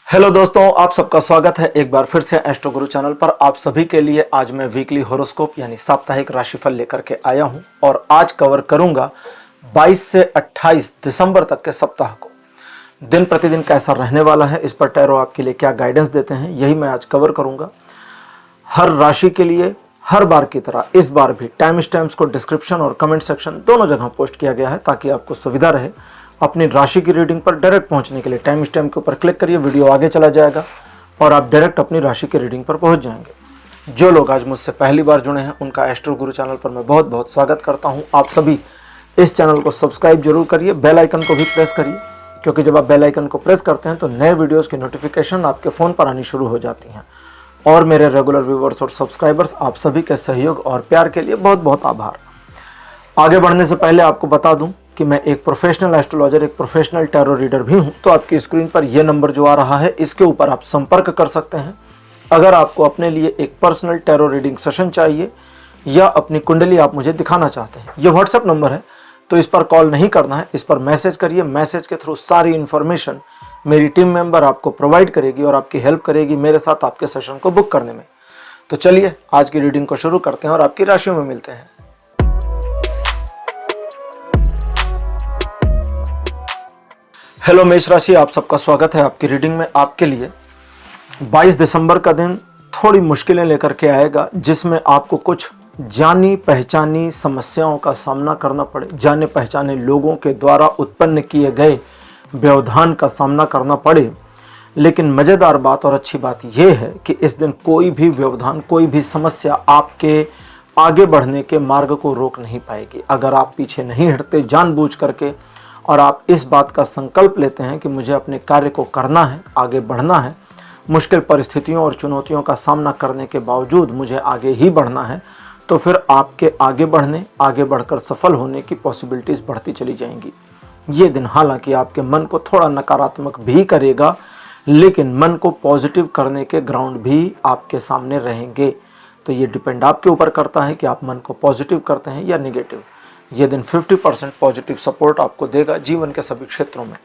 Hello दोस्तों, आप सबका स्वागत है एक बार फिर से एस्ट्रो गुरु चैनल पर। आप सभी के लिए आज मैं वीकली होरोस्कोप यानी साप्ताहिक राशिफल लेकर के आया हूं और आज कवर करूंगा 22 से 28 दिसंबर तक के सप्ताह को। दिन प्रतिदिन कैसा रहने वाला है, इस पर टैरो आपके लिए क्या गाइडेंस देते हैं, यही मैं आज कवर करूंगा। हर राशि के लिए हर बार की तरह इस बार भी टाइम स्टैम्प्स को डिस्क्रिप्शन और कमेंट सेक्शन दोनों जगह पोस्ट किया गया है ताकि आपको सुविधा रहे। अपनी राशि की रीडिंग पर डायरेक्ट पहुंचने के लिए टाइम स्टैम्प के ऊपर क्लिक करिए, वीडियो आगे चला जाएगा और आप डायरेक्ट अपनी राशि की रीडिंग पर पहुंच जाएंगे। जो लोग आज मुझसे पहली बार जुड़े हैं उनका एस्ट्रो गुरु चैनल पर मैं बहुत बहुत स्वागत करता हूं। आप सभी इस चैनल को सब्सक्राइब जरूर करिए, बेल आइकन को भी प्रेस करिए, क्योंकि जब आप बेल आइकन को प्रेस करते हैं तो नए वीडियोज़ की नोटिफिकेशन आपके फ़ोन पर आनी शुरू हो जाती हैं। और मेरे रेगुलर व्यूवर्स और सब्सक्राइबर्स, आप सभी के सहयोग और प्यार के लिए बहुत बहुत आभार। आगे बढ़ने से पहले आपको बता दूं कि मैं एक प्रोफेशनल एस्ट्रोलॉजर, एक प्रोफेशनल टैरो रीडर भी हूं। तो आपकी स्क्रीन पर यह नंबर जो आ रहा है, इसके ऊपर आप संपर्क कर सकते हैं अगर आपको अपने लिए एक पर्सनल टैरो रीडिंग सेशन चाहिए या अपनी कुंडली आप मुझे दिखाना चाहते हैं। यह व्हाट्सएप नंबर है, तो इस पर कॉल नहीं करना है, इस पर मैसेज करिए। मैसेज के थ्रू सारी इंफॉर्मेशन मेरी टीम मेंबर आपको प्रोवाइड करेगी और आपकी हेल्प करेगी मेरे साथ आपके सेशन को बुक करने में। तो चलिए आज की रीडिंग को शुरू करते हैं और आपकी राशियों में मिलते हैं। हेलो मेष राशि, आप सबका स्वागत है आपकी रीडिंग में। आपके लिए 22 दिसंबर का दिन थोड़ी मुश्किलें लेकर के आएगा, जिसमें आपको कुछ जानी पहचानी समस्याओं का सामना करना पड़े। जाने पहचाने लोगों के द्वारा उत्पन्न किए गए व्यवधान का सामना करना पड़े। लेकिन मज़ेदार बात और अच्छी बात यह है कि इस दिन कोई भी व्यवधान, कोई भी समस्या आपके आगे बढ़ने के मार्ग को रोक नहीं पाएगी। अगर आप पीछे नहीं हटते जानबूझ करके और आप इस बात का संकल्प लेते हैं कि मुझे अपने कार्य को करना है, आगे बढ़ना है, मुश्किल परिस्थितियों और चुनौतियों का सामना करने के बावजूद मुझे आगे ही बढ़ना है, तो फिर आपके आगे बढ़ने, आगे बढ़कर सफल होने की पॉसिबिलिटीज़ बढ़ती चली जाएंगी। ये दिन हालांकि आपके मन को थोड़ा नकारात्मक भी करेगा, लेकिन मन को पॉजिटिव करने के ग्राउंड भी आपके सामने रहेंगे। तो ये डिपेंड आपके ऊपर करता है कि आप मन को पॉजिटिव करते हैं या नेगेटिव। ये दिन 50% पॉजिटिव सपोर्ट आपको देगा जीवन के सभी क्षेत्रों में।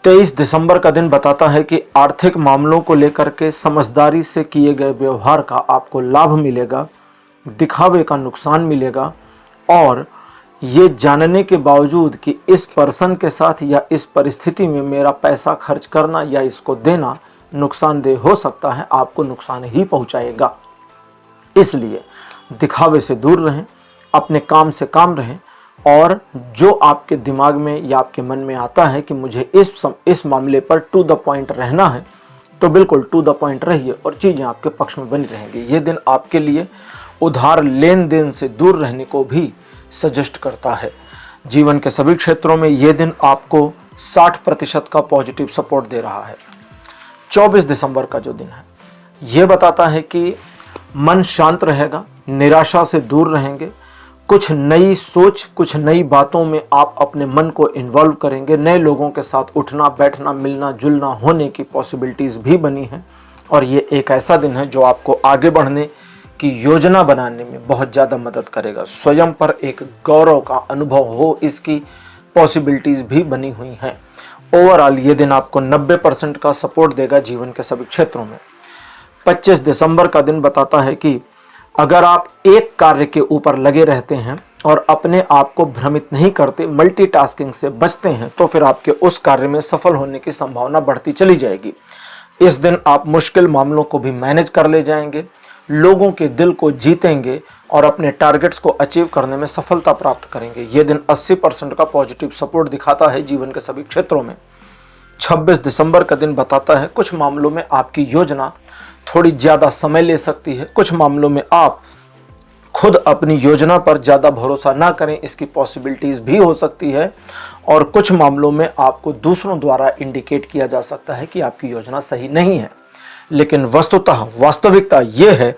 23 दिसंबर का दिन बताता है कि आर्थिक मामलों को लेकर के समझदारी से किए गए व्यवहार का आपको लाभ मिलेगा, दिखावे का नुकसान मिलेगा। और ये जानने के बावजूद कि इस पर्सन के साथ या इस परिस्थिति में मेरा पैसा खर्च करना या इसको देना नुकसानदेह हो सकता है, आपको नुकसान ही पहुंचाएगा। इसलिए दिखावे से दूर रहें, अपने काम से काम रहें और जो आपके दिमाग में या आपके मन में आता है कि मुझे इस मामले पर टू द पॉइंट रहना है, तो बिल्कुल टू द पॉइंट रहिए और चीज़ें आपके पक्ष में बनी रहेंगी। ये दिन आपके लिए उधार लेन देन से दूर रहने को भी सजेस्ट करता है। जीवन के सभी क्षेत्रों में ये दिन आपको 60% का पॉजिटिव सपोर्ट दे रहा है। 24 दिसंबर का जो दिन है, ये बताता है कि मन शांत रहेगा, निराशा से दूर रहेंगे, कुछ नई सोच, कुछ नई बातों में आप अपने मन को इन्वॉल्व करेंगे। नए लोगों के साथ उठना बैठना, मिलना जुलना होने की पॉसिबिलिटीज़ भी बनी हैं। और ये एक ऐसा दिन है जो आपको आगे बढ़ने की योजना बनाने में बहुत ज़्यादा मदद करेगा। स्वयं पर एक गौरव का अनुभव हो, इसकी पॉसिबिलिटीज़ भी बनी हुई हैं। ओवरऑल ये दिन आपको 90% का सपोर्ट देगा जीवन के सभी क्षेत्रों में। 25 दिसंबर का दिन बताता है कि अगर आप एक कार्य के ऊपर लगे रहते हैं और अपने आप को भ्रमित नहीं करते, मल्टीटास्किंग से बचते हैं, तो फिर आपके उस कार्य में सफल होने की संभावना बढ़ती चली जाएगी। इस दिन आप मुश्किल मामलों को भी मैनेज कर ले जाएंगे, लोगों के दिल को जीतेंगे और अपने टारगेट्स को अचीव करने में सफलता प्राप्त करेंगे। ये दिन 80% का पॉजिटिव सपोर्ट दिखाता है जीवन के सभी क्षेत्रों में। 26 दिसंबर का दिन बताता है कुछ मामलों में आपकी योजना थोड़ी ज़्यादा समय ले सकती है, कुछ मामलों में आप खुद अपनी योजना पर ज़्यादा भरोसा ना करें, इसकी पॉसिबिलिटीज़ भी हो सकती है। और कुछ मामलों में आपको दूसरों द्वारा इंडिकेट किया जा सकता है कि आपकी योजना सही नहीं है। लेकिन वस्तुतः वास्तविकता ये है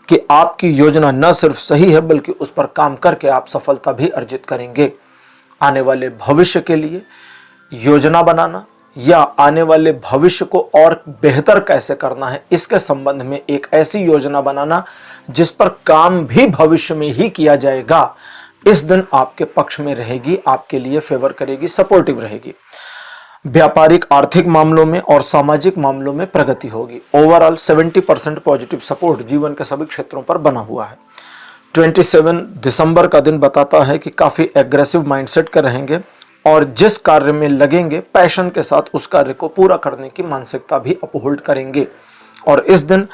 कि आपकी योजना न सिर्फ सही है, बल्कि उस पर काम करके आप सफलता भी अर्जित करेंगे। आने वाले भविष्य के लिए योजना बनाना या आने वाले भविष्य को और बेहतर कैसे करना है, इसके संबंध में एक ऐसी योजना बनाना जिस पर काम भी भविष्य में ही किया जाएगा, इस दिन आपके पक्ष में रहेगी, आपके लिए फेवर करेगी, सपोर्टिव रहेगी। व्यापारिक आर्थिक मामलों में और सामाजिक मामलों में प्रगति होगी। ओवरऑल 70% पॉजिटिव सपोर्ट जीवन के सभी क्षेत्रों पर बना हुआ है। 27 दिसंबर का दिन बताता है कि काफी एग्रेसिव माइंडसेट के रहेंगे और जिस कार्य में लगेंगे पैशन के साथ उस कार्य को पूरा करने की मानसिकता भी अपहोल्ड करेंगे। और इस दिन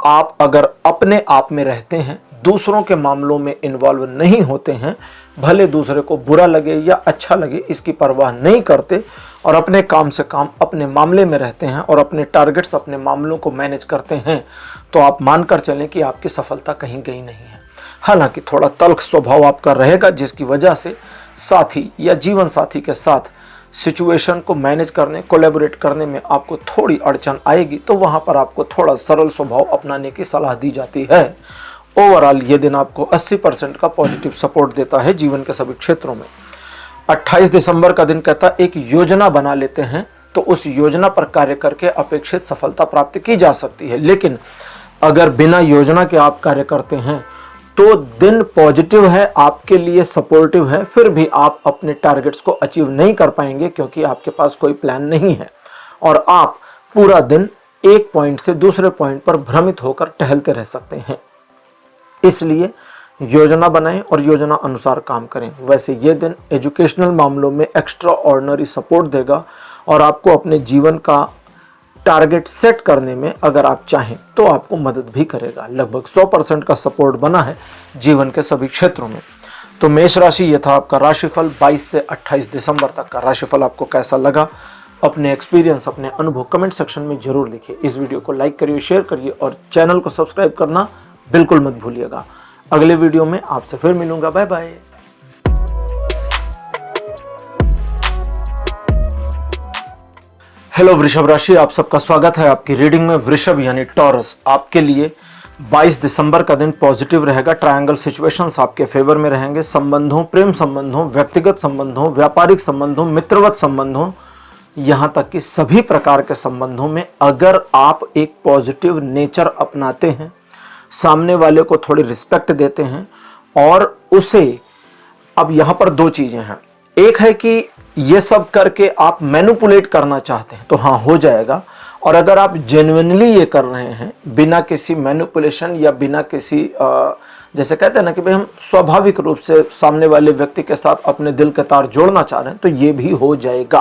आप अगर अपने आप में रहते हैं, दूसरों के मामलों में इन्वॉल्व नहीं होते हैं, भले दूसरे को बुरा लगे या अच्छा लगे इसकी परवाह नहीं करते और अपने काम से काम अपने मामले में रहते हैं और अपने टारगेट्स अपने मामलों को मैनेज करते हैं, तो आप मानकर चलें कि आपकी सफलता कहीं गई नहीं है। हालांकि थोड़ा तल्ख स्वभाव आपका रहेगा जिसकी वजह से साथी या जीवन साथी के साथ सिचुएशन को मैनेज करने, कोलैबोरेट करने में आपको थोड़ी अड़चन आएगी, तो वहां पर आपको थोड़ा सरल स्वभाव अपनाने की सलाह दी जाती है। ओवरऑल ये दिन आपको 80% का पॉजिटिव सपोर्ट देता है जीवन के सभी क्षेत्रों में। 28 दिसंबर का दिन कहता है एक योजना बना लेते हैं तो उस योजना पर कार्य करके अपेक्षित सफलता प्राप्त की जा सकती है, लेकिन अगर बिना योजना के आप कार्य करते हैं तो दिन पॉजिटिव है, आपके लिए सपोर्टिव है, फिर भी आप अपने टारगेट्स को अचीव नहीं कर पाएंगे क्योंकि आपके पास कोई प्लान नहीं है और आप पूरा दिन एक पॉइंट से दूसरे पॉइंट पर भ्रमित होकर टहलते रह सकते हैं। इसलिए योजना बनाएं और योजना अनुसार काम करें। वैसे ये दिन एजुकेशनल मामलों में एक्स्ट्रा ऑर्डिनरी सपोर्ट देगा और आपको अपने जीवन का टारगेट सेट करने में अगर आप चाहें तो आपको मदद भी करेगा। लगभग 100% का सपोर्ट बना है जीवन के सभी क्षेत्रों में। तो मेष राशि, ये था आपका राशिफल 22 से 28 दिसंबर तक का। राशिफल आपको कैसा लगा, अपने एक्सपीरियंस, अपने अनुभव कमेंट सेक्शन में जरूर लिखिए। इस वीडियो को लाइक करिए, शेयर करिए और चैनल को सब्सक्राइब करना बिल्कुल मत भूलिएगा। अगले वीडियो में आपसे फिर मिलूंगा। Bye bye. हेलो वृषभ राशि, आप सबका स्वागत है आपकी रीडिंग में। वृषभ यानी टॉरस, आपके लिए 22 दिसंबर का दिन पॉजिटिव रहेगा। ट्रायंगल सिचुएशंस आपके फेवर में रहेंगे। संबंधों, प्रेम संबंधों, व्यक्तिगत संबंधों, व्यापारिक संबंधों, मित्रवत संबंधों, यहां तक कि सभी प्रकार के संबंधों में अगर आप एक पॉजिटिव नेचर अपनाते हैं, सामने वाले को थोड़ी रिस्पेक्ट देते हैं और उसे, अब यहां पर दो चीजें हैं। एक है कि ये सब करके आप मैनिपुलेट करना चाहते हैं तो हाँ, हो जाएगा। और अगर आप जेन्युइनली ये कर रहे हैं बिना किसी मैनिपुलेशन या बिना किसी जैसे कहते हैं ना कि भाई हम स्वाभाविक रूप से सामने वाले व्यक्ति के साथ अपने दिल के तार जोड़ना चाह रहे हैं, तो ये भी हो जाएगा।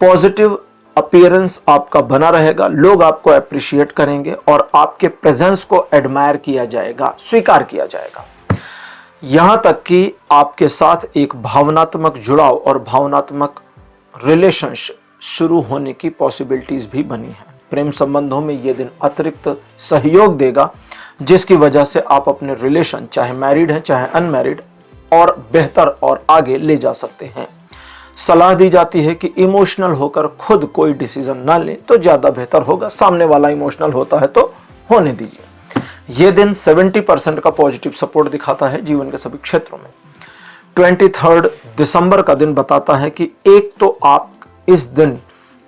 पॉजिटिव अपीयरेंस आपका बना रहेगा, लोग आपको अप्रिशिएट करेंगे और आपके प्रेजेंस को एडमायर किया जाएगा, स्वीकार किया जाएगा। यहां तक कि आपके साथ एक भावनात्मक जुड़ाव और भावनात्मक रिलेशनशिप शुरू होने की पॉसिबिलिटीज भी बनी है। प्रेम संबंधों में यह दिन अतिरिक्त सहयोग देगा जिसकी वजह से आप अपने रिलेशन, चाहे मैरिड हैं चाहे अनमैरिड, और बेहतर और आगे ले जा सकते हैं। सलाह दी जाती है कि इमोशनल होकर खुद कोई डिसीजन ना लें तो ज्यादा बेहतर होगा। सामने वाला इमोशनल होता है तो होने दीजिए। यह दिन 70% का पॉजिटिव सपोर्ट दिखाता है जीवन के सभी क्षेत्रों में। 23 दिसंबर का दिन बताता है कि एक तो आप इस दिन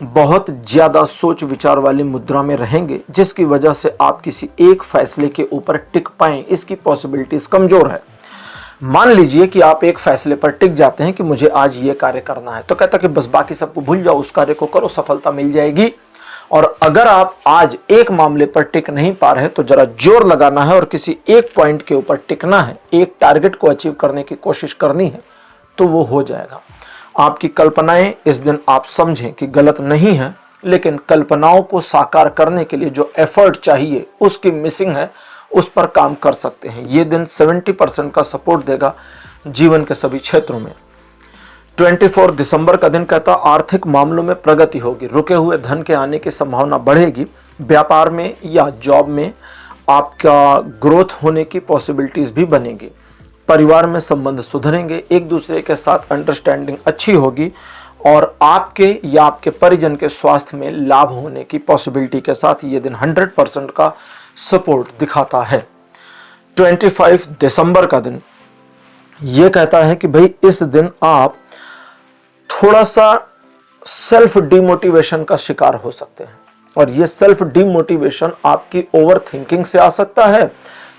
बहुत ज्यादा सोच विचार वाली मुद्रा में रहेंगे जिसकी वजह से आप किसी एक फैसले के ऊपर टिक पाएं, इसकी पॉसिबिलिटीज कमजोर है। मान लीजिए कि आप एक फैसले पर टिक जाते हैं कि मुझे आज ये कार्य करना है, तो कहता कि बस बाकी सबको भूल जाओ, उस कार्य को करो, सफलता मिल जाएगी। और अगर आप आज एक मामले पर टिक नहीं पा रहे तो जरा जोर लगाना है और किसी एक पॉइंट के ऊपर टिकना है, एक टारगेट को अचीव करने की कोशिश करनी है, तो वो हो जाएगा। आपकी कल्पनाएं इस दिन आप समझें कि गलत नहीं है, लेकिन कल्पनाओं को साकार करने के लिए जो एफर्ट चाहिए उसकी मिसिंग है, उस पर काम कर सकते हैं। ये दिन 70% का सपोर्ट देगा जीवन के सभी क्षेत्रों में। 24 दिसंबर का दिन कहता आर्थिक मामलों में प्रगति होगी, रुके हुए धन के आने की संभावना बढ़ेगी। व्यापार में या जॉब में आपका ग्रोथ होने की पॉसिबिलिटीज भी बनेगी। परिवार में संबंध सुधरेंगे, एक दूसरे के साथ अंडरस्टैंडिंग अच्छी होगी और आपके या आपके परिजन के स्वास्थ्य में लाभ होने की पॉसिबिलिटी के साथ ये दिन 100% का सपोर्ट दिखाता है। 25 दिसंबर का दिन ये कहता है कि भाई इस दिन आप थोड़ा सा सेल्फ डिमोटिवेशन का शिकार हो सकते हैं और ये सेल्फ डिमोटिवेशन आपकी ओवर थिंकिंग से आ सकता है,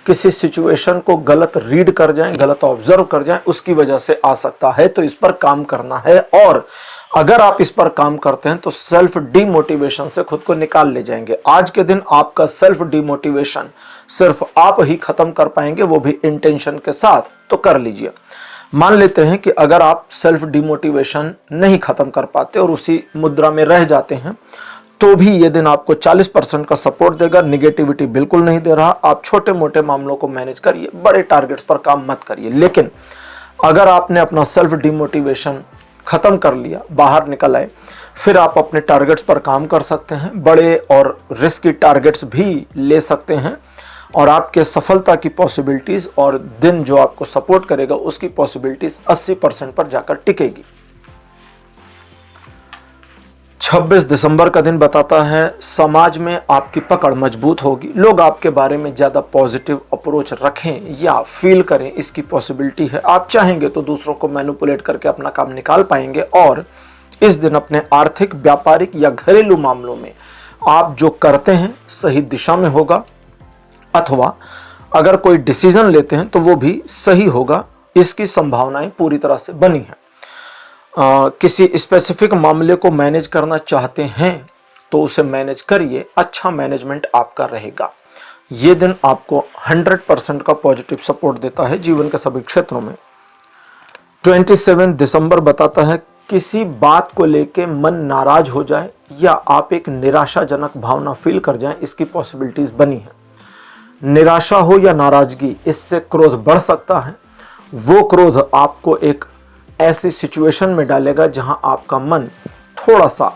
किसी सिचुएशन को गलत रीड कर जाएं, गलत ऑब्जर्व कर जाएं, उसकी वजह से आ सकता है। तो इस पर काम करना है, और अगर आप इस पर काम करते हैं तो सेल्फ डिमोटिवेशन से खुद को निकाल ले जाएंगे। आज के दिन आपका सेल्फ डिमोटिवेशन सिर्फ आप ही खत्म कर पाएंगे, वो भी इंटेंशन के साथ। तो कर लीजिए। मान लेते हैं कि अगर आप सेल्फ डिमोटिवेशन नहीं खत्म कर पाते और उसी मुद्रा में रह जाते हैं, तो भी ये दिन आपको 40% का सपोर्ट देगा। निगेटिविटी बिल्कुल नहीं दे रहा। आप छोटे मोटे मामलों को मैनेज करिए, बड़े टारगेट्स पर काम मत करिए। लेकिन अगर आपने अपना सेल्फ डिमोटिवेशन खत्म कर लिया, बाहर निकल आए, फिर आप अपने टारगेट्स पर काम कर सकते हैं। बड़े और रिस्की टारगेट्स भी ले सकते हैं, और आपके सफलता की पॉसिबिलिटीज और दिन जो आपको सपोर्ट करेगा उसकी पॉसिबिलिटीज 80% पर जाकर टिकेगी। 26 दिसंबर का दिन बताता है समाज में आपकी पकड़ मजबूत होगी। लोग आपके बारे में ज्यादा पॉजिटिव अप्रोच रखें या फील करें, इसकी पॉसिबिलिटी है। आप चाहेंगे तो दूसरों को मैनिपुलेट करके अपना काम निकाल पाएंगे, और इस दिन अपने आर्थिक, व्यापारिक या घरेलू मामलों में आप जो करते हैं सही दिशा में होगा, अथवा अगर कोई डिसीजन लेते हैं तो वो भी सही होगा। इसकी संभावनाएं पूरी तरह से बनी हैं। किसी स्पेसिफिक मामले को मैनेज करना चाहते हैं तो उसे मैनेज करिए, अच्छा मैनेजमेंट आपका रहेगा। ये दिन आपको 100% का पॉजिटिव सपोर्ट देता है जीवन के सभी क्षेत्रों में। 27 दिसंबर बताता है किसी बात को लेके मन नाराज हो जाए या आप एक निराशाजनक भावना फील कर जाएं, इसकी पॉसिबिलिटीज बनी है। निराशा हो या नाराजगी, इससे क्रोध बढ़ सकता है। वो क्रोध आपको एक ऐसी सिचुएशन में डालेगा जहां आपका मन थोड़ा सा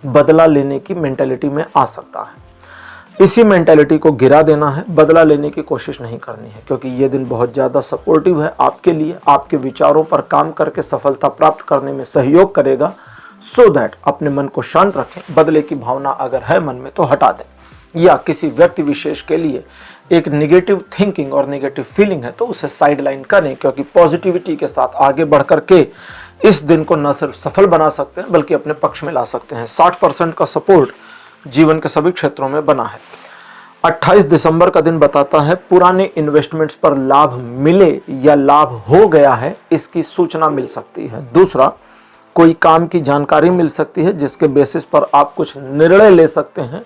बदला लेने की मेंटालिटी में आ सकता है। इसी मेंटालिटी को गिरा देना है, बदला लेने की कोशिश नहीं करनी है, क्योंकि ये दिन बहुत ज़्यादा सपोर्टिव है आपके लिए। आपके विचारों पर काम करके सफलता प्राप्त करने में सहयोग करेगा। सो दैट अपने मन को शांत रखें। बदले की भावना अगर है मन में तो हटा दें, या किसी व्यक्ति विशेष के लिए एक नेगेटिव थिंकिंग और नेगेटिव फीलिंग है तो उसे साइडलाइन करें, क्योंकि पॉजिटिविटी के साथ आगे बढ़ करके इस दिन को न सिर्फ सफल बना सकते हैं बल्कि अपने पक्ष में ला सकते हैं। 60% का सपोर्ट जीवन के सभी क्षेत्रों में बना है। 28 दिसंबर का दिन बताता है पुराने इन्वेस्टमेंट्स पर लाभ मिले या लाभ हो गया है, इसकी सूचना मिल सकती है। दूसरा, कोई काम की जानकारी मिल सकती है जिसके बेसिस पर आप कुछ निर्णय ले सकते हैं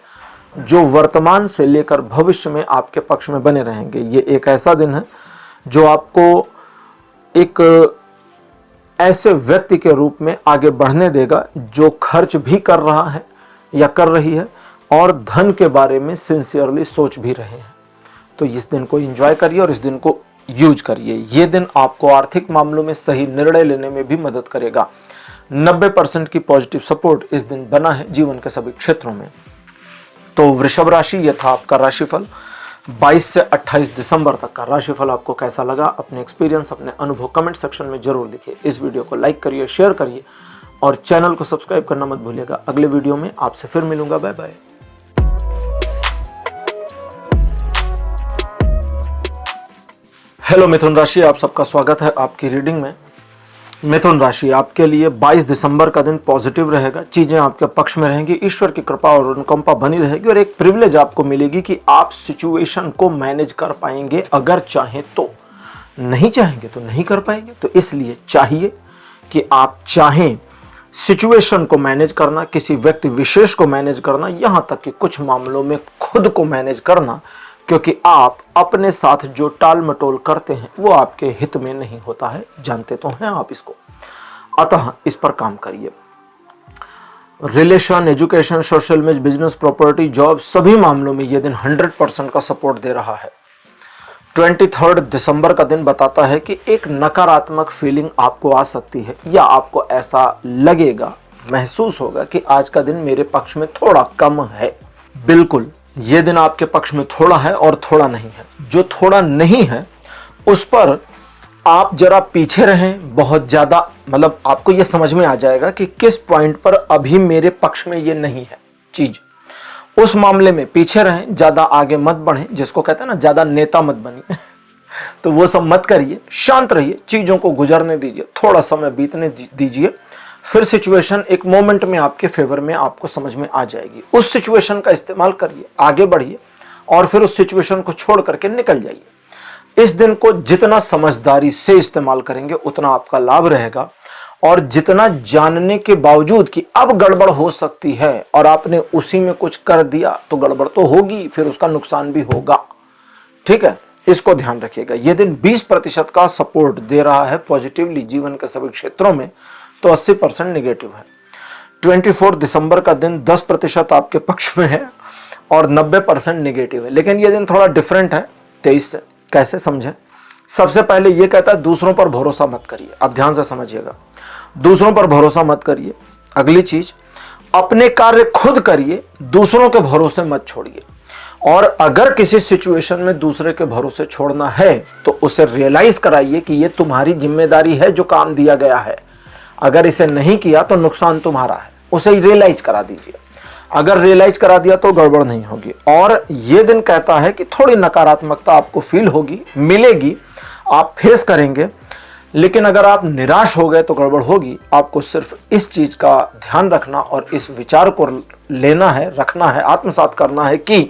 जो वर्तमान से लेकर भविष्य में आपके पक्ष में बने रहेंगे। ये एक ऐसा दिन है जो आपको एक ऐसे व्यक्ति के रूप में आगे बढ़ने देगा जो खर्च भी कर रहा है या कर रही है और धन के बारे में सिंसियरली सोच भी रहे हैं। तो इस दिन को एंजॉय करिए और इस दिन को यूज करिए। ये दिन आपको आर्थिक मामलों में सही निर्णय लेने में भी मदद करेगा। 90% की पॉजिटिव सपोर्ट इस दिन बना है जीवन के सभी क्षेत्रों में। तो वृषभ राशि, यह था आपका राशिफल 22 से 28 दिसंबर तक का। राशिफल आपको कैसा लगा, अपने एक्सपीरियंस, अपने अनुभव कमेंट सेक्शन में जरूर लिखिए। इस वीडियो को लाइक करिए, शेयर करिए और चैनल को सब्सक्राइब करना मत भूलिएगा। अगले वीडियो में आपसे फिर मिलूंगा। Bye bye. हेलो मिथुन राशि, आप सबका स्वागत है आपकी रीडिंग में। मिथुन राशि, आपके लिए 22 दिसंबर का दिन पॉजिटिव रहेगा। चीजें आपके पक्ष में रहेंगी, ईश्वर की कृपा और अनुकंपा बनी रहेगी और एक प्रिविलेज आपको मिलेगी कि आप सिचुएशन को मैनेज कर पाएंगे अगर चाहें तो। नहीं चाहेंगे तो नहीं कर पाएंगे। तो इसलिए चाहिए कि आप चाहें सिचुएशन को मैनेज करना, किसी व्यक्ति विशेष को मैनेज करना, यहां तक कि कुछ मामलों में खुद को मैनेज करना, क्योंकि आप अपने साथ जो टाल मटोल करते हैं वो आपके हित में नहीं होता है। जानते तो हैं आप इसको, अतः इस पर काम करिए। Relation, education, social image, business, property, job, सभी मामलों में यह दिन 100% का सपोर्ट दे रहा है। 23 दिसंबर का दिन बताता है कि एक नकारात्मक फीलिंग आपको आ सकती है या आपको ऐसा लगेगा, महसूस होगा कि आज का दिन मेरे पक्ष में थोड़ा कम है। बिल्कुल, ये दिन आपके पक्ष में थोड़ा है और थोड़ा नहीं है। जो थोड़ा नहीं है उस पर आप जरा पीछे रहें, बहुत ज्यादा, मतलब आपको ये समझ में आ जाएगा कि किस पॉइंट पर अभी मेरे पक्ष में ये नहीं है चीज। उस मामले में पीछे रहें, ज्यादा आगे मत बढ़ें, जिसको कहते हैं ना ज्यादा नेता मत बनिए तो वो सब मत करिए, शांत रहिए, चीजों को गुजरने दीजिए, थोड़ा समय बीतने दीजिए, फिर सिचुएशन एक मोमेंट में आपके फेवर में आपको समझ में आ जाएगी। उस सिचुएशन का इस्तेमाल करिए, आगे बढ़िए और फिर उस सिचुएशन को छोड़ करके निकल जाइए। इस दिन को जितना समझदारी से इस्तेमाल करेंगे उतना आपका लाभ रहेगा, और जितना जानने के बावजूद कि अब गड़बड़ हो सकती है और आपने उसी में कुछ कर दिया तो गड़बड़ तो होगी, फिर उसका नुकसान भी होगा। ठीक है, इसको ध्यान रखिएगा। यह दिन 20% का सपोर्ट दे रहा है पॉजिटिवली जीवन के सभी क्षेत्रों में, तो 80% नेगेटिव है। 24 दिसंबर का दिन 10% आपके पक्ष में है और 90% नेगेटिव है। लेकिन यह दिन थोड़ा डिफरेंट है 23 से। कैसे समझें? सबसे पहले यह कहता है दूसरों पर भरोसा मत करिए। आप ध्यान से समझिएगा, दूसरों पर भरोसा मत करिए। अगली चीज, अपने कार्य खुद करिए, दूसरों के भरोसे मत छोड़िए। और अगर किसी सिचुएशन में दूसरे के भरोसे छोड़ना है तो उसे रियलाइज कराइए कि यह तुम्हारी जिम्मेदारी है जो काम दिया गया है। अगर इसे नहीं किया तो नुकसान तुम्हारा है, उसे रियलाइज करा दीजिए। अगर रियलाइज करा दिया तो गड़बड़ नहीं होगी। और यह दिन कहता है कि थोड़ी नकारात्मकता आपको फील होगी, मिलेगी, आप फेस करेंगे, लेकिन अगर आप निराश हो गए तो गड़बड़ होगी। आपको सिर्फ इस चीज का ध्यान रखना और इस विचार को लेना है, रखना है, आत्मसात करना है कि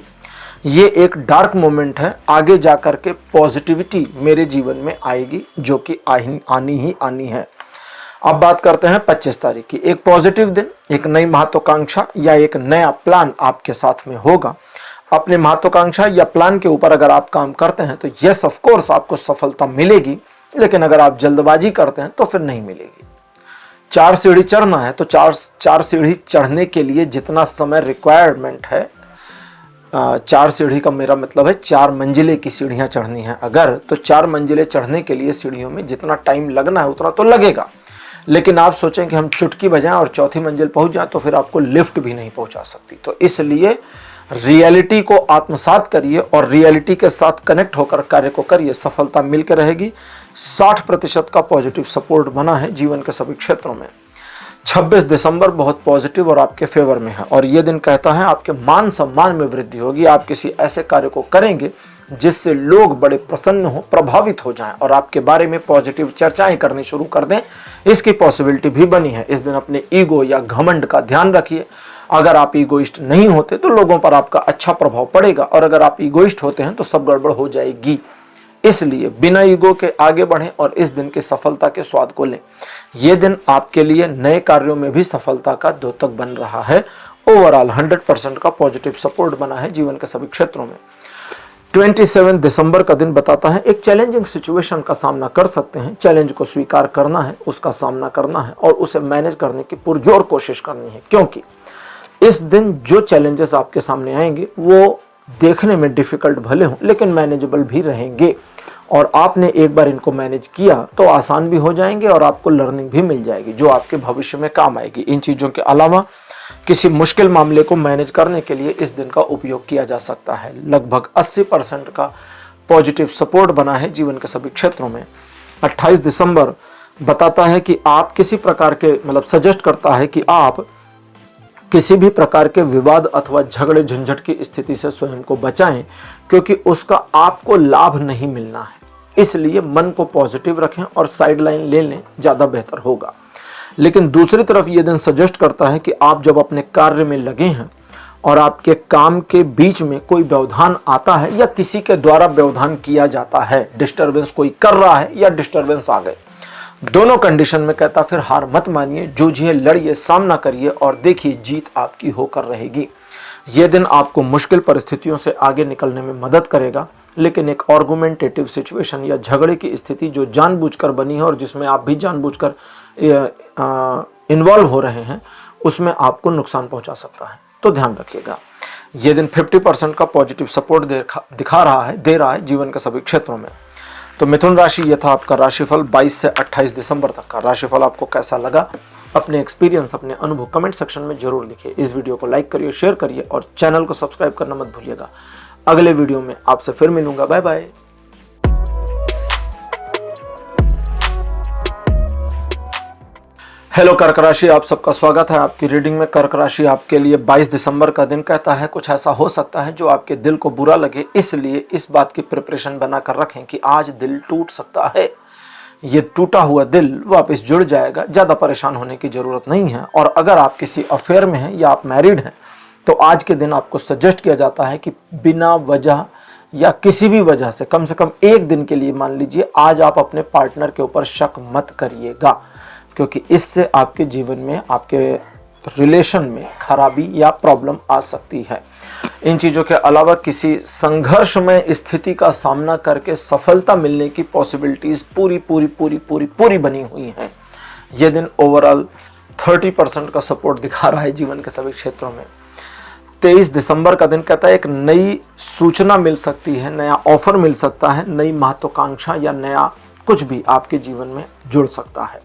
ये एक डार्क मोमेंट है, आगे जाकर के पॉजिटिविटी मेरे जीवन में आएगी, जो कि आनी ही आनी है। अब बात करते हैं 25 तारीख की। एक पॉजिटिव दिन, एक नई महत्वाकांक्षा या एक नया प्लान आपके साथ में होगा। अपने महत्वाकांक्षा या प्लान के ऊपर अगर आप काम करते हैं तो यस ऑफ कोर्स आपको सफलता मिलेगी, लेकिन अगर आप जल्दबाजी करते हैं तो फिर नहीं मिलेगी। 4 सीढ़ी चढ़ना है तो चार सीढ़ी चढ़ने के लिए जितना समय रिक्वायरमेंट है, 4 सीढ़ी का मेरा मतलब है 4 मंजिलें की सीढ़ियां चढ़नी है अगर, तो 4 मंजिलें चढ़ने के लिए सीढ़ियों में जितना टाइम लगना है उतना तो लगेगा। लेकिन आप सोचें कि हम चुटकी बजाएं और चौथी मंजिल पहुंच जाएं तो फिर आपको लिफ्ट भी नहीं पहुंचा सकती। तो इसलिए रियलिटी को आत्मसात करिए और रियलिटी के साथ कनेक्ट होकर कार्य को करिए, सफलता मिलकर रहेगी। 60% का पॉजिटिव सपोर्ट बना है जीवन के सभी क्षेत्रों में। 26 दिसंबर बहुत पॉजिटिव और आपके फेवर में है, और यह दिन कहता है आपके मान सम्मान में वृद्धि होगी। आप किसी ऐसे कार्य को करेंगे जिससे लोग बड़े प्रसन्न हो, प्रभावित हो जाएं और आपके बारे में पॉजिटिव चर्चाएं करनी शुरू कर दें, इसकी पॉसिबिलिटी भी बनी है। इस दिन अपने ईगो या घमंड का ध्यान रखिए। अगर आप ईगोइस्ट नहीं होते तो लोगों पर आपका अच्छा प्रभाव पड़ेगा, और अगर आप ईगोइस्ट होते हैं तो सब गड़बड़ हो जाएगी। इसलिए बिना ईगो के आगे बढ़ें और इस दिन की सफलता के स्वाद को लें। यह दिन आपके लिए नए कार्यों में भी सफलता का द्योतक बन रहा है। ओवरऑल 100% का पॉजिटिव सपोर्ट बना है जीवन के सभी क्षेत्रों में। 27 दिसंबर का दिन बताता है एक चैलेंजिंग सिचुएशन का सामना कर सकते हैं। चैलेंज को स्वीकार करना है, उसका सामना करना है और उसे मैनेज करने की पुरजोर कोशिश करनी है, क्योंकि इस दिन जो चैलेंजेस आपके सामने आएंगे वो देखने में डिफिकल्ट भले हों लेकिन मैनेजेबल भी रहेंगे, और आपने एक बार इनको मैनेज किया तो आसान भी हो जाएंगे और आपको लर्निंग भी मिल जाएगी जो आपके भविष्य में काम आएगी। इन चीज़ों के अलावा किसी मुश्किल मामले को मैनेज करने के लिए इस दिन का उपयोग किया जा सकता है। लगभग 80% का पॉजिटिव सपोर्ट बना है जीवन के सभी क्षेत्रों में। 28 दिसंबर बताता है कि आप किसी प्रकार के सजेस्ट करता है कि आप किसी भी प्रकार के विवाद अथवा झगड़े झंझट की स्थिति से स्वयं को बचाएं, क्योंकि उसका आपको लाभ नहीं मिलना है। इसलिए मन को पॉजिटिव रखें और साइड लाइन ले लें, ज़्यादा बेहतर होगा। लेकिन दूसरी तरफ यह दिन सजेस्ट करता है कि आप जब अपने कार्य में लगे हैं और आपके काम के बीच में कोई व्यवधान आता है या किसी के द्वारा व्यवधान किया जाता है, डिस्टरबेंस कोई कर रहा है या डिस्टरबेंस आ गए, दोनों कंडीशन में कहता फिर हार मत मानिए, जूझिए, लड़िए, सामना करिए और देखिए जीत आपकी होकर रहेगी। यह दिन आपको मुश्किल परिस्थितियों से आगे निकलने में मदद करेगा, लेकिन एक आर्गुमेंटेटिव सिचुएशन या झगड़े की स्थिति जो जानबूझकर बनी है और जिसमें आप भी जानबूझकर इन्वॉल्व हो रहे हैं, उसमें आपको नुकसान पहुंचा सकता है, तो ध्यान रखिएगा। यह दिन 50% का पॉजिटिव सपोर्ट दे रहा है जीवन के सभी क्षेत्रों में। तो मिथुन राशि, यह था आपका राशिफल 22 से 28 दिसंबर तक का। राशिफल आपको कैसा लगा? अपने एक्सपीरियंस, अपने अनुभव कमेंट सेक्शन में जरूर लिखिए। इस वीडियो को लाइक करिए, शेयर करिए और चैनल को सब्सक्राइब करना मत भूलिएगा। अगले वीडियो में आपसे फिर मिलूंगा। Bye bye. हेलो कर्क राशि, आप सबका स्वागत है आपकी रीडिंग में। कर्क राशि आपके लिए 22 दिसंबर का दिन कहता है कुछ ऐसा हो सकता है जो आपके दिल को बुरा लगे, इसलिए इस बात की प्रिपरेशन बनाकर रखें कि आज दिल टूट सकता है। ये टूटा हुआ दिल वापस जुड़ जाएगा, ज़्यादा परेशान होने की ज़रूरत नहीं है। और अगर आप किसी अफेयर में हैं या आप मैरिड हैं तो आज के दिन आपको सजेस्ट किया जाता है कि बिना वजह या किसी भी वजह से कम एक दिन के लिए मान लीजिए आज आप अपने पार्टनर के ऊपर शक मत करिएगा, क्योंकि इससे आपके जीवन में, आपके रिलेशन में खराबी या प्रॉब्लम आ सकती है। इन चीज़ों के अलावा किसी संघर्षमय स्थिति का सामना करके सफलता मिलने की पॉसिबिलिटीज पूरी बनी हुई हैं। यह दिन ओवरऑल 30% का सपोर्ट दिखा रहा है जीवन के सभी क्षेत्रों में। 23 दिसंबर का दिन कहता है एक नई सूचना मिल सकती है, नया ऑफर मिल सकता है, नई महत्वाकांक्षा या नया कुछ भी आपके जीवन में जुड़ सकता है।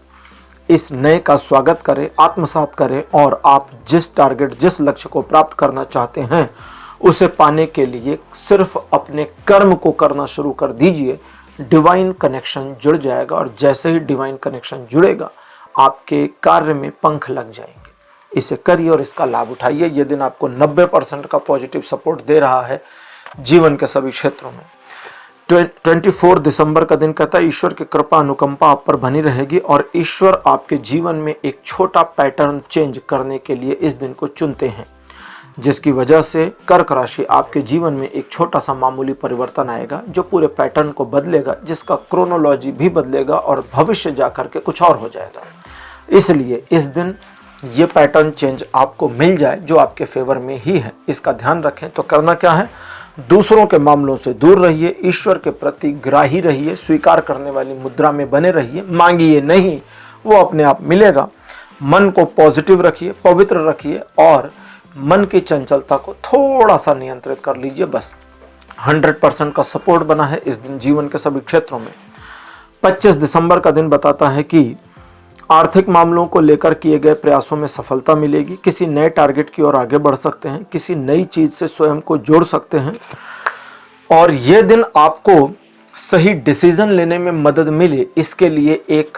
इस नए का स्वागत करें, आत्मसात करें और आप जिस टारगेट, जिस लक्ष्य को प्राप्त करना चाहते हैं उसे पाने के लिए सिर्फ अपने कर्म को करना शुरू कर दीजिए। डिवाइन कनेक्शन जुड़ जाएगा और जैसे ही डिवाइन कनेक्शन जुड़ेगा आपके कार्य में पंख लग जाएंगे। इसे करिए और इसका लाभ उठाइए। यह दिन आपको 90% का पॉजिटिव सपोर्ट दे रहा है जीवन के सभी क्षेत्रों में। 24 दिसंबर का दिन कहता है ईश्वर की कृपा अनुकंपा आप पर बनी रहेगी और ईश्वर आपके जीवन में एक छोटा पैटर्न चेंज करने के लिए इस दिन को चुनते हैं, जिसकी वजह से कर्क राशि आपके जीवन में एक छोटा सा मामूली परिवर्तन आएगा जो पूरे पैटर्न को बदलेगा, जिसका क्रोनोलॉजी भी बदलेगा और भविष्य जाकर के कुछ और हो जाएगा। इसलिए इस दिन ये पैटर्न चेंज आपको मिल जाए जो आपके फेवर में ही है, इसका ध्यान रखें। तो करना क्या है, दूसरों के मामलों से दूर रहिए, ईश्वर के प्रति ग्राही रहिए, स्वीकार करने वाली मुद्रा में बने रहिए, मांगिए नहीं, वो अपने आप मिलेगा। मन को पॉजिटिव रखिए, पवित्र रखिए और मन की चंचलता को थोड़ा सा नियंत्रित कर लीजिए। बस 100% का सपोर्ट बना है इस दिन जीवन के सभी क्षेत्रों में। 25 दिसंबर का दिन बताता है कि आर्थिक मामलों को लेकर किए गए प्रयासों में सफलता मिलेगी, किसी नए टारगेट की ओर आगे बढ़ सकते हैं, किसी नई चीज से स्वयं को जोड़ सकते हैं और यह दिन आपको सही डिसीजन लेने में मदद मिले इसके लिए एक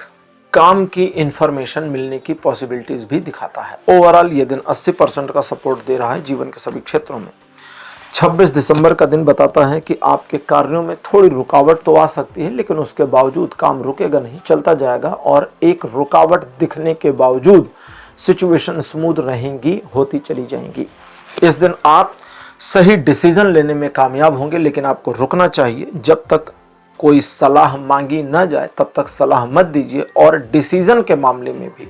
काम की इंफॉर्मेशन मिलने की पॉसिबिलिटीज भी दिखाता है। ओवरऑल ये दिन 80% का सपोर्ट दे रहा है जीवन के सभी क्षेत्रों में। 26 दिसंबर का दिन बताता है कि आपके कार्यों में थोड़ी रुकावट तो आ सकती है, लेकिन उसके बावजूद काम रुकेगा नहीं, चलता जाएगा और एक रुकावट दिखने के बावजूद सिचुएशन स्मूथ रहेंगी, होती चली जाएंगी। इस दिन आप सही डिसीजन लेने में कामयाब होंगे, लेकिन आपको रुकना चाहिए। जब तक कोई सलाह मांगी ना जाए तब तक सलाह मत दीजिए और डिसीजन के मामले में भी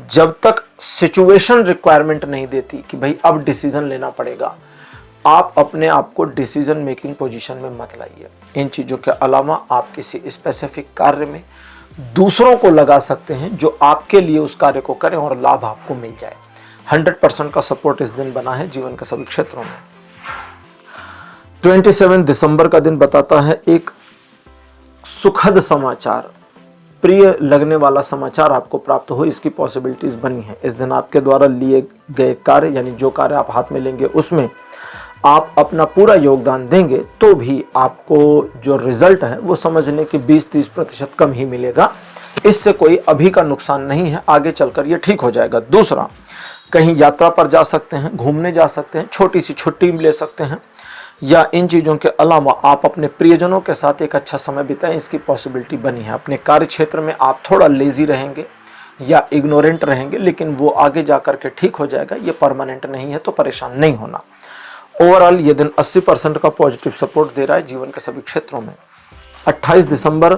जब तक सिचुएशन रिक्वायरमेंट नहीं देती कि भाई अब डिसीजन लेना पड़ेगा, आप अपने आप को डिसीजन मेकिंग पोजीशन में मत लाइए। इन चीज़ों के अलावा आप किसी स्पेसिफिक कार्य में दूसरों को लगा सकते हैं जो आपके लिए उस कार्य को करें और लाभ आपको मिल जाए। 100% का सपोर्ट इस दिन बना है जीवन के सभी क्षेत्रों में। 27 दिसंबर का दिन बताता है एक सुखद समाचार, प्रिय लगने वाला समाचार आपको प्राप्त हो, इसकी पॉसिबिलिटीज बनी है। इस दिन आपके द्वारा लिए गए कार्य यानी जो कार्य आप हाथ में लेंगे उसमें आप अपना पूरा योगदान देंगे तो भी आपको जो रिजल्ट है वो समझने की 20-30% कम ही मिलेगा। इससे कोई अभी का नुकसान नहीं है, आगे चलकर ये ठीक हो जाएगा। दूसरा, कहीं यात्रा पर जा सकते हैं, घूमने जा सकते हैं, छोटी सी छुट्टी ले सकते हैं या इन चीज़ों के अलावा आप अपने प्रियजनों के साथ एक अच्छा समय बिताएं, इसकी पॉसिबिलिटी बनी है। अपने कार्य क्षेत्र में आप थोड़ा लेजी रहेंगे या इग्नोरेंट रहेंगे, लेकिन वो आगे जाकर के ठीक हो जाएगा। ये परमानेंट नहीं है तो परेशान नहीं होना। ओवरऑल ये दिन 80% का पॉजिटिव सपोर्ट दे रहा है जीवन के सभी क्षेत्रों में। 28 दिसंबर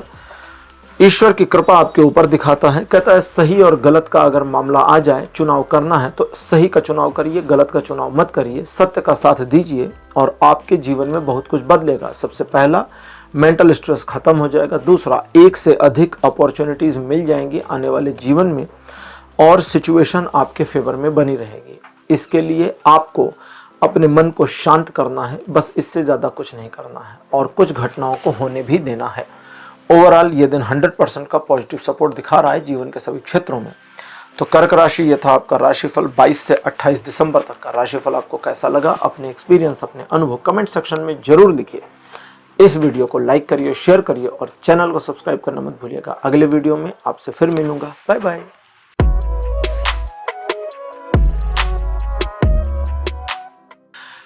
ईश्वर की कृपा आपके ऊपर दिखाता है, कहता है सही और गलत का अगर मामला आ जाए, चुनाव करना है तो सही का चुनाव करिए, गलत का चुनाव मत करिए, सत्य का साथ दीजिए और आपके जीवन में बहुत कुछ बदलेगा। सबसे पहला, मेंटल स्ट्रेस खत्म हो जाएगा। दूसरा, एक से अधिक अपॉर्चुनिटीज मिल जाएंगी आने वाले जीवन में और सिचुएशन आपके फेवर में बनी रहेगी। इसके लिए आपको अपने मन को शांत करना है, बस इससे ज़्यादा कुछ नहीं करना है और कुछ घटनाओं को होने भी देना है। ओवरऑल ये दिन 100% का पॉजिटिव सपोर्ट दिखा रहा है जीवन के सभी क्षेत्रों में। तो कर्क राशि, ये था आपका राशिफल 22 से 28 दिसंबर तक का। राशिफल आपको कैसा लगा, अपने एक्सपीरियंस, अपने अनुभव कमेंट सेक्शन में जरूर लिखिए। इस वीडियो को लाइक करिए, शेयर करिए और चैनल को सब्सक्राइब करना मत भूलिएगा। अगले वीडियो में आपसे फिर मिलूंगा। Bye bye.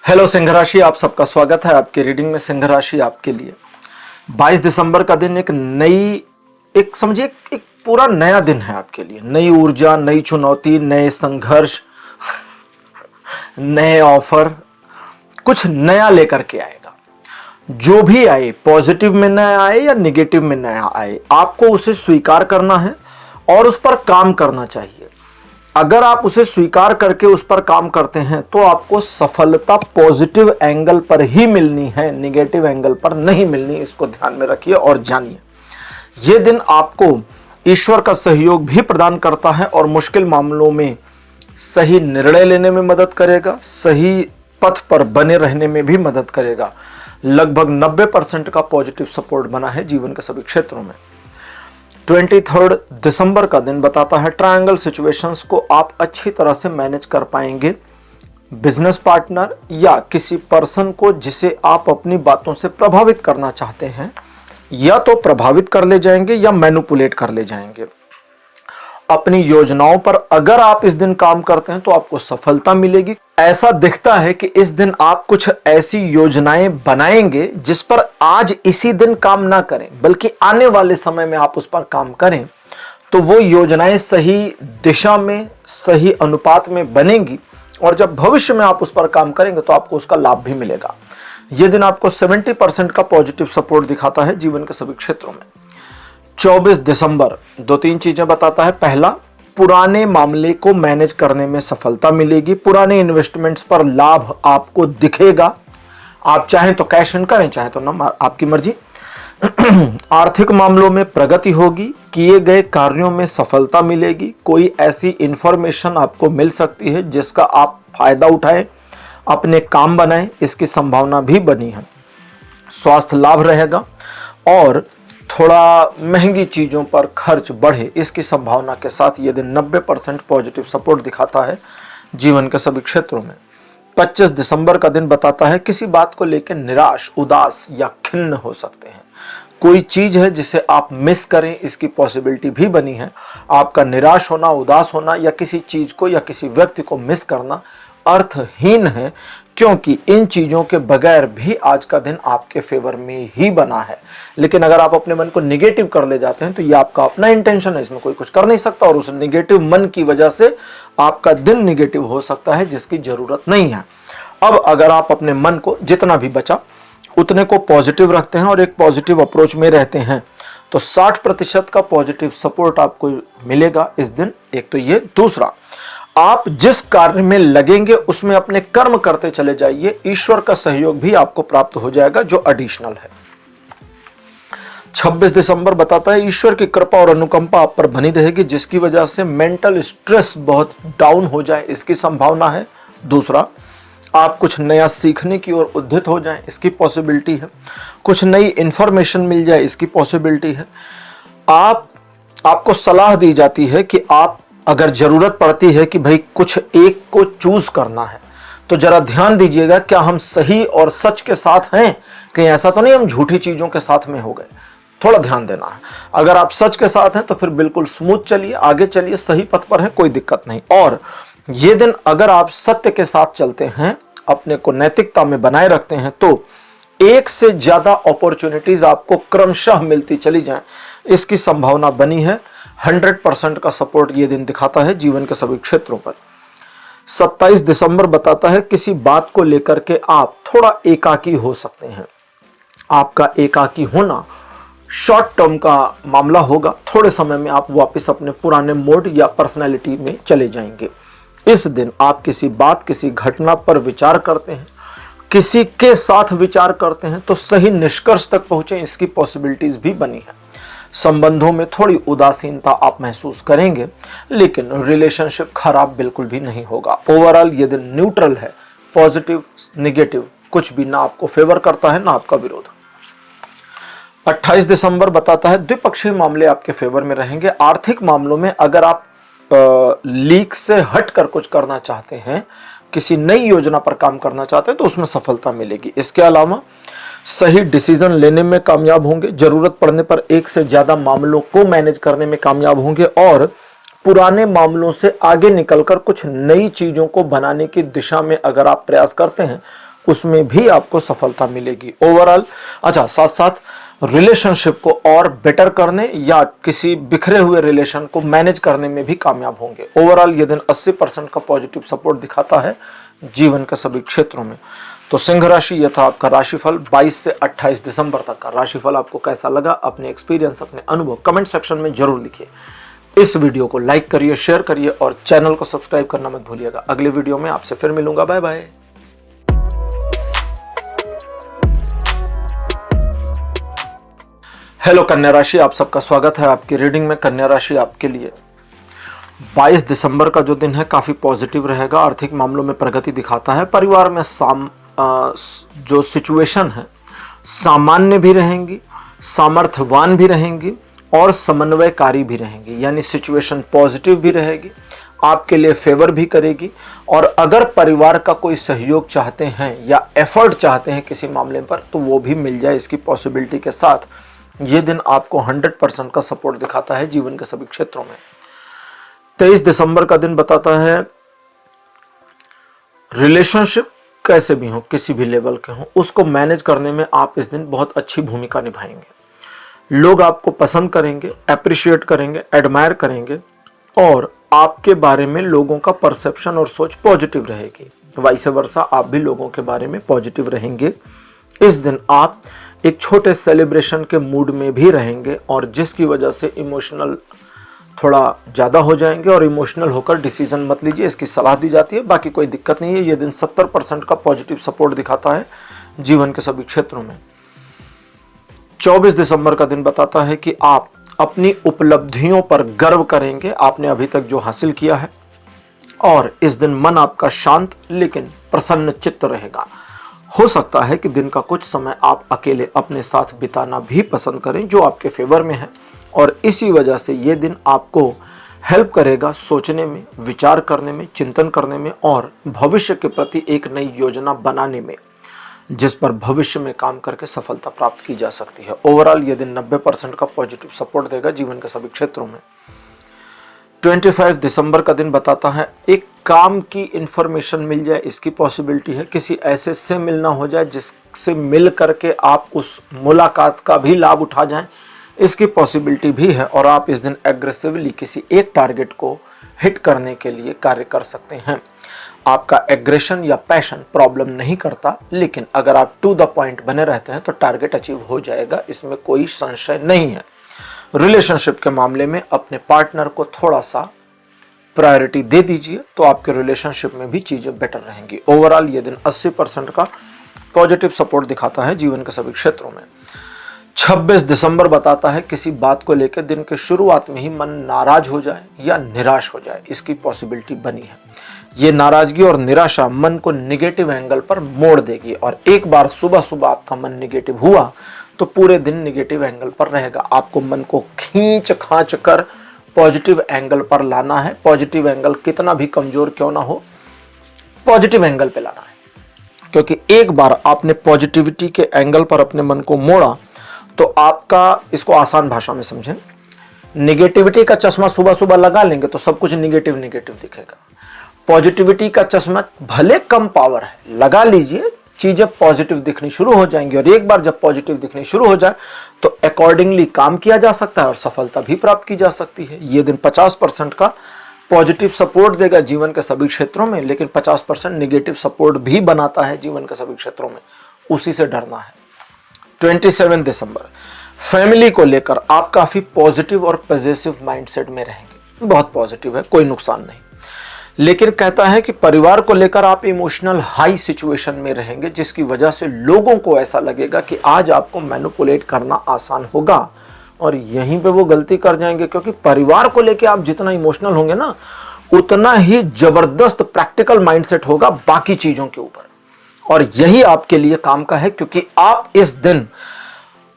हेलो सिंह राशि, आप सबका स्वागत है आपकी रीडिंग में। सिंह राशि आपके लिए 22 दिसंबर का दिन एक समझिए एक पूरा नया दिन है आपके लिए। नई ऊर्जा, नई चुनौती, नए संघर्ष, नए ऑफर, कुछ नया लेकर के आएगा। जो भी आए, पॉजिटिव में नया आए या निगेटिव में नया आए, आपको उसे स्वीकार करना है और उस पर काम करना चाहिए। अगर आप उसे स्वीकार करके उस पर काम करते हैं तो आपको सफलता पॉजिटिव एंगल पर ही मिलनी है, निगेटिव एंगल पर नहीं मिलनी। इसको ध्यान में रखिए और जानिए। यह दिन आपको ईश्वर का सहयोग भी प्रदान करता है और मुश्किल मामलों में सही निर्णय लेने में मदद करेगा, सही पथ पर बने रहने में भी मदद करेगा। लगभग 90% का पॉजिटिव सपोर्ट बना है जीवन के सभी क्षेत्रों में। 23 दिसंबर का दिन बताता है ट्रायंगल सिचुएशंस को आप अच्छी तरह से मैनेज कर पाएंगे। बिजनेस पार्टनर या किसी पर्सन को जिसे आप अपनी बातों से प्रभावित करना चाहते हैं, या तो प्रभावित कर ले जाएंगे या मैनिपुलेट कर ले जाएंगे। अपनी योजनाओं पर अगर आप इस दिन काम करते हैं तो आपको सफलता मिलेगी। ऐसा दिखता है कि इस दिन आप कुछ ऐसी योजनाएं बनाएंगे जिस पर आज इसी दिन काम ना करें, बल्कि आने वाले समय में आप उस पर काम करें, तो वो योजनाएं सही दिशा में, सही अनुपात में बनेंगी और जब भविष्य में आप उस पर काम करेंगे तो आपको उसका लाभ भी मिलेगा। यह दिन आपको 70% का पॉजिटिव सपोर्ट दिखाता है जीवन के सभी क्षेत्रों में। 24 दिसंबर 2-3 चीजें बताता है। पहला, पुराने मामले को मैनेज करने में सफलता मिलेगी। पुराने इन्वेस्टमेंट्स पर लाभ आपको दिखेगा। आप चाहें तो कैश इन करें, चाहे तो ना, आपकी मर्जी। आर्थिक मामलों में प्रगति होगी। किए गए कार्यों में सफलता मिलेगी। कोई ऐसी इंफॉर्मेशन आपको मिल सकती है जिसका आप फायदा उठाएं, अपने काम बनाएं, इसकी संभावना भी बनी है। स्वास्थ्य लाभ रहेगा और थोड़ा महंगी चीजों पर खर्च बढ़े, इसकी संभावना के साथ यह दिन 90% पॉजिटिव सपोर्ट दिखाता है जीवन के सभी क्षेत्रों में। 25 दिसंबर का दिन बताता है किसी बात को लेकर निराश, उदास या खिन्न हो सकते हैं। कोई चीज है जिसे आप मिस करें, इसकी पॉसिबिलिटी भी बनी है। आपका निराश होना, उदास होना या किसी चीज को या किसी व्यक्ति को मिस करना अर्थहीन है, क्योंकि इन चीजों के बगैर भी आज का दिन आपके फेवर में ही बना है। लेकिन अगर आप अपने मन को निगेटिव कर ले जाते हैं तो ये आपका अपना इंटेंशन है, इसमें कोई कुछ कर नहीं सकता और उस निगेटिव मन की वजह से आपका दिन निगेटिव हो सकता है, जिसकी जरूरत नहीं है। अब अगर आप अपने मन को जितना भी बचा उतने को पॉजिटिव रखते हैं और एक पॉजिटिव अप्रोच में रहते हैं तो 60% का पॉजिटिव सपोर्ट आपको मिलेगा इस दिन। एक तो ये। दूसरा, आप जिस कार्य में लगेंगे उसमें अपने कर्म करते चले जाइए। ईश्वर का सहयोग भी आपको प्राप्त हो जाएगा जो एडिशनल है। 26 दिसंबर बताता है ईश्वर की कृपा और अनुकंपा आप पर बनी रहेगी, जिसकी वजह से मेंटल स्ट्रेस बहुत डाउन हो जाए, इसकी संभावना है। दूसरा, आप कुछ नया सीखने की ओर उद्यत हो जाएं, इसकी पॉसिबिलिटी है। कुछ नई इंफॉर्मेशन मिल जाए, इसकी पॉसिबिलिटी है। आपको सलाह दी जाती है कि आप अगर जरूरत पड़ती है कि भाई कुछ एक को चूज करना है तो जरा ध्यान दीजिएगा, क्या हम सही और सच के साथ हैं? कहीं ऐसा तो नहीं हम झूठी चीजों के साथ में हो गए। थोड़ा ध्यान देना है। अगर आप सच के साथ हैं तो फिर बिल्कुल स्मूथ चलिए, आगे चलिए, सही पथ पर है, कोई दिक्कत नहीं। और ये दिन अगर आप सत्य के साथ चलते हैं, अपने को नैतिकता में बनाए रखते हैं, तो एक से ज्यादा अपॉर्चुनिटीज आपको क्रमशः मिलती चली जाएं, इसकी संभावना बनी है। 100% का सपोर्ट ये दिन दिखाता है जीवन के सभी क्षेत्रों पर। 27 दिसंबर बताता है किसी बात को लेकर के आप थोड़ा एकाकी हो सकते हैं। आपका एकाकी होना शॉर्ट टर्म का मामला होगा। थोड़े समय में आप वापस अपने पुराने मोड या पर्सनैलिटी में चले जाएंगे। इस दिन आप किसी बात, किसी घटना पर विचार करते हैं, किसी के साथ विचार करते हैं तो सही निष्कर्ष तक पहुंचे, इसकी पॉसिबिलिटीज भी बनी है। संबंधों में थोड़ी उदासीनता आप महसूस करेंगे, लेकिन रिलेशनशिप खराब बिल्कुल भी नहीं होगा। ओवरऑल ये दिन न्यूट्रल है, पॉजिटिव नेगेटिव कुछ भी ना आपको फेवर करता है ना आपका विरोध। 28 दिसंबर बताता है द्विपक्षीय मामले आपके फेवर में रहेंगे। आर्थिक मामलों में अगर आप लीक से हटकर कुछ करना चाहते हैं, किसी नई योजना पर काम करना चाहते हैं तो उसमें सफलता मिलेगी। इसके अलावा सही डिसीजन लेने में कामयाब होंगे। जरूरत पड़ने पर एक से ज्यादा मामलों को मैनेज करने में कामयाब होंगे और पुराने मामलों से आगे निकलकर कुछ नई चीजों को बनाने की दिशा में अगर आप प्रयास करते हैं उसमें भी आपको सफलता मिलेगी। ओवरऑल साथ साथ रिलेशनशिप को और बेटर करने या किसी बिखरे हुए रिलेशन को मैनेज करने में भी कामयाब होंगे। ओवरऑल ये दिन 80% का पॉजिटिव सपोर्ट दिखाता है जीवन के सभी क्षेत्रों में। तो सिंह राशि, यह था आपका राशिफल 22 से 28 दिसंबर तक का। राशिफल आपको कैसा लगा, अपने एक्सपीरियंस, अपने अनुभव कमेंट सेक्शन में जरूर लिखिए। इस वीडियो को लाइक करिए, शेयर करिए और चैनल को सब्सक्राइब करना मत भूलिएगा। अगले वीडियो में आपसे फिर मिलूंगा। Bye bye. हेलो कन्या राशि, आप सबका स्वागत है आपकी रीडिंग में। कन्या राशि आपके लिए 22 दिसंबर का जो दिन है काफी पॉजिटिव रहेगा। आर्थिक मामलों में प्रगति दिखाता है। परिवार में जो सिचुएशन है सामान्य भी रहेंगी, सामर्थ्यवान भी रहेंगी और समन्वयकारी भी रहेंगी। यानी सिचुएशन पॉजिटिव भी रहेगी, आपके लिए फेवर भी करेगी। और अगर परिवार का कोई सहयोग चाहते हैं या एफर्ट चाहते हैं किसी मामले पर, तो वो भी मिल जाए। इसकी पॉसिबिलिटी के साथ ये दिन आपको 100% का सपोर्ट दिखाता है जीवन के सभी क्षेत्रों में। 23 दिसंबर का दिन बताता है रिलेशनशिप कैसे भी हो, किसी भी लेवल के हो, उसको मैनेज करने में आप इस दिन बहुत अच्छी भूमिका निभाएंगे। लोग आपको पसंद करेंगे, अप्रिशिएट करेंगे, एडमायर करेंगे और आपके बारे में लोगों का परसेप्शन और सोच पॉजिटिव रहेगी। वाइस वर्सा, आप भी लोगों के बारे में पॉजिटिव रहेंगे। इस दिन आप एक छोटे सेलिब्रेशन के मूड में भी रहेंगे और जिसकी वजह से इमोशनल थोड़ा ज़्यादा हो जाएंगे और इमोशनल होकर डिसीजन मत लीजिए, इसकी सलाह दी जाती है। बाकी कोई दिक्कत नहीं है। ये दिन 70% का पॉजिटिव सपोर्ट दिखाता है जीवन के सभी क्षेत्रों में। 24 दिसंबर का दिन बताता है कि आप अपनी उपलब्धियों पर गर्व करेंगे, आपने अभी तक जो हासिल किया है। और इस दिन मन आपका शांत लेकिन प्रसन्न चित्त रहेगा। हो सकता है कि दिन का कुछ समय आप अकेले अपने साथ बिताना भी पसंद करें, जो आपके फेवर में है। और इसी वजह से ये दिन आपको हेल्प करेगा सोचने में, विचार करने में, चिंतन करने में और भविष्य के प्रति एक नई योजना बनाने में, जिस पर भविष्य में काम करके सफलता प्राप्त की जा सकती है। ओवरऑल ये दिन 90% का पॉजिटिव सपोर्ट देगा जीवन के सभी क्षेत्रों में। 25 दिसंबर का दिन बताता है एक काम की इंफॉर्मेशन मिल जाए, इसकी पॉसिबिलिटी है। किसी ऐसे से मिलना हो जाए जिससे मिल करके आप उस मुलाकात का भी लाभ उठा जाएं, इसकी पॉसिबिलिटी भी है। और आप इस दिन एग्रेसिवली किसी एक टारगेट को हिट करने के लिए कार्य कर सकते हैं। आपका एग्रेशन या पैशन प्रॉब्लम नहीं करता, लेकिन अगर आप टू द पॉइंट बने रहते हैं तो टारगेट अचीव हो जाएगा, इसमें कोई संशय नहीं है। रिलेशनशिप के मामले में अपने पार्टनर को थोड़ा सा प्रायोरिटी दे दीजिए, तो आपके रिलेशनशिप में भी चीजें बेटर रहेंगी। ओवरऑल ये दिन 80% का पॉजिटिव सपोर्ट दिखाता है जीवन के सभी क्षेत्रों में। 26 दिसंबर बताता है किसी बात को लेकर दिन के शुरुआत में ही मन नाराज हो जाए या निराश हो जाए, इसकी पॉसिबिलिटी बनी है। ये नाराजगी और निराशा मन को निगेटिव एंगल पर मोड़ देगी और एक बार सुबह सुबह आपका मन निगेटिव हुआ तो पूरे दिन निगेटिव एंगल पर रहेगा। आपको मन को खींच खांच कर पॉजिटिव एंगल पर लाना है। पॉजिटिव एंगल कितना भी कमजोर क्यों ना हो, पॉजिटिव एंगल पे लाना है। क्योंकि एक बार आपने पॉजिटिविटी के एंगल पर अपने मन को मोड़ा तो आपका, इसको आसान भाषा में समझें, निगेटिविटी का चश्मा सुबह सुबह लगा लेंगे तो सब कुछ निगेटिव निगेटिव दिखेगा। पॉजिटिविटी का चश्मा भले कम पावर है, लगा लीजिए, चीजें पॉजिटिव दिखनी शुरू हो जाएंगी। और एक बार जब पॉजिटिव दिखनी शुरू हो जाए तो अकॉर्डिंगली काम किया जा सकता है और सफलता भी प्राप्त की जा सकती है। ये दिन 50% का पॉजिटिव सपोर्ट देगा जीवन के सभी क्षेत्रों में, लेकिन 50% निगेटिव सपोर्ट भी बनाता है जीवन के सभी क्षेत्रों में, उसी से डरना है। 27 दिसंबर, फैमिली को लेकर आप काफी पॉजिटिव और पॉजिटिव माइंडसेट में रहेंगे। बहुत पॉजिटिव है, कोई नुकसान नहीं। लेकिन कहता है कि परिवार को लेकर आप इमोशनल हाई सिचुएशन में रहेंगे, जिसकी वजह से लोगों को ऐसा लगेगा कि आज आपको मैनिपुलेट करना आसान होगा और यहीं पे वो गलती कर जाएंगे। क्योंकि परिवार को लेकर आप जितना इमोशनल होंगे ना, उतना ही जबरदस्त प्रैक्टिकल माइंडसेट होगा बाकी चीजों के ऊपर। और यही आपके लिए काम का है, क्योंकि आप इस दिन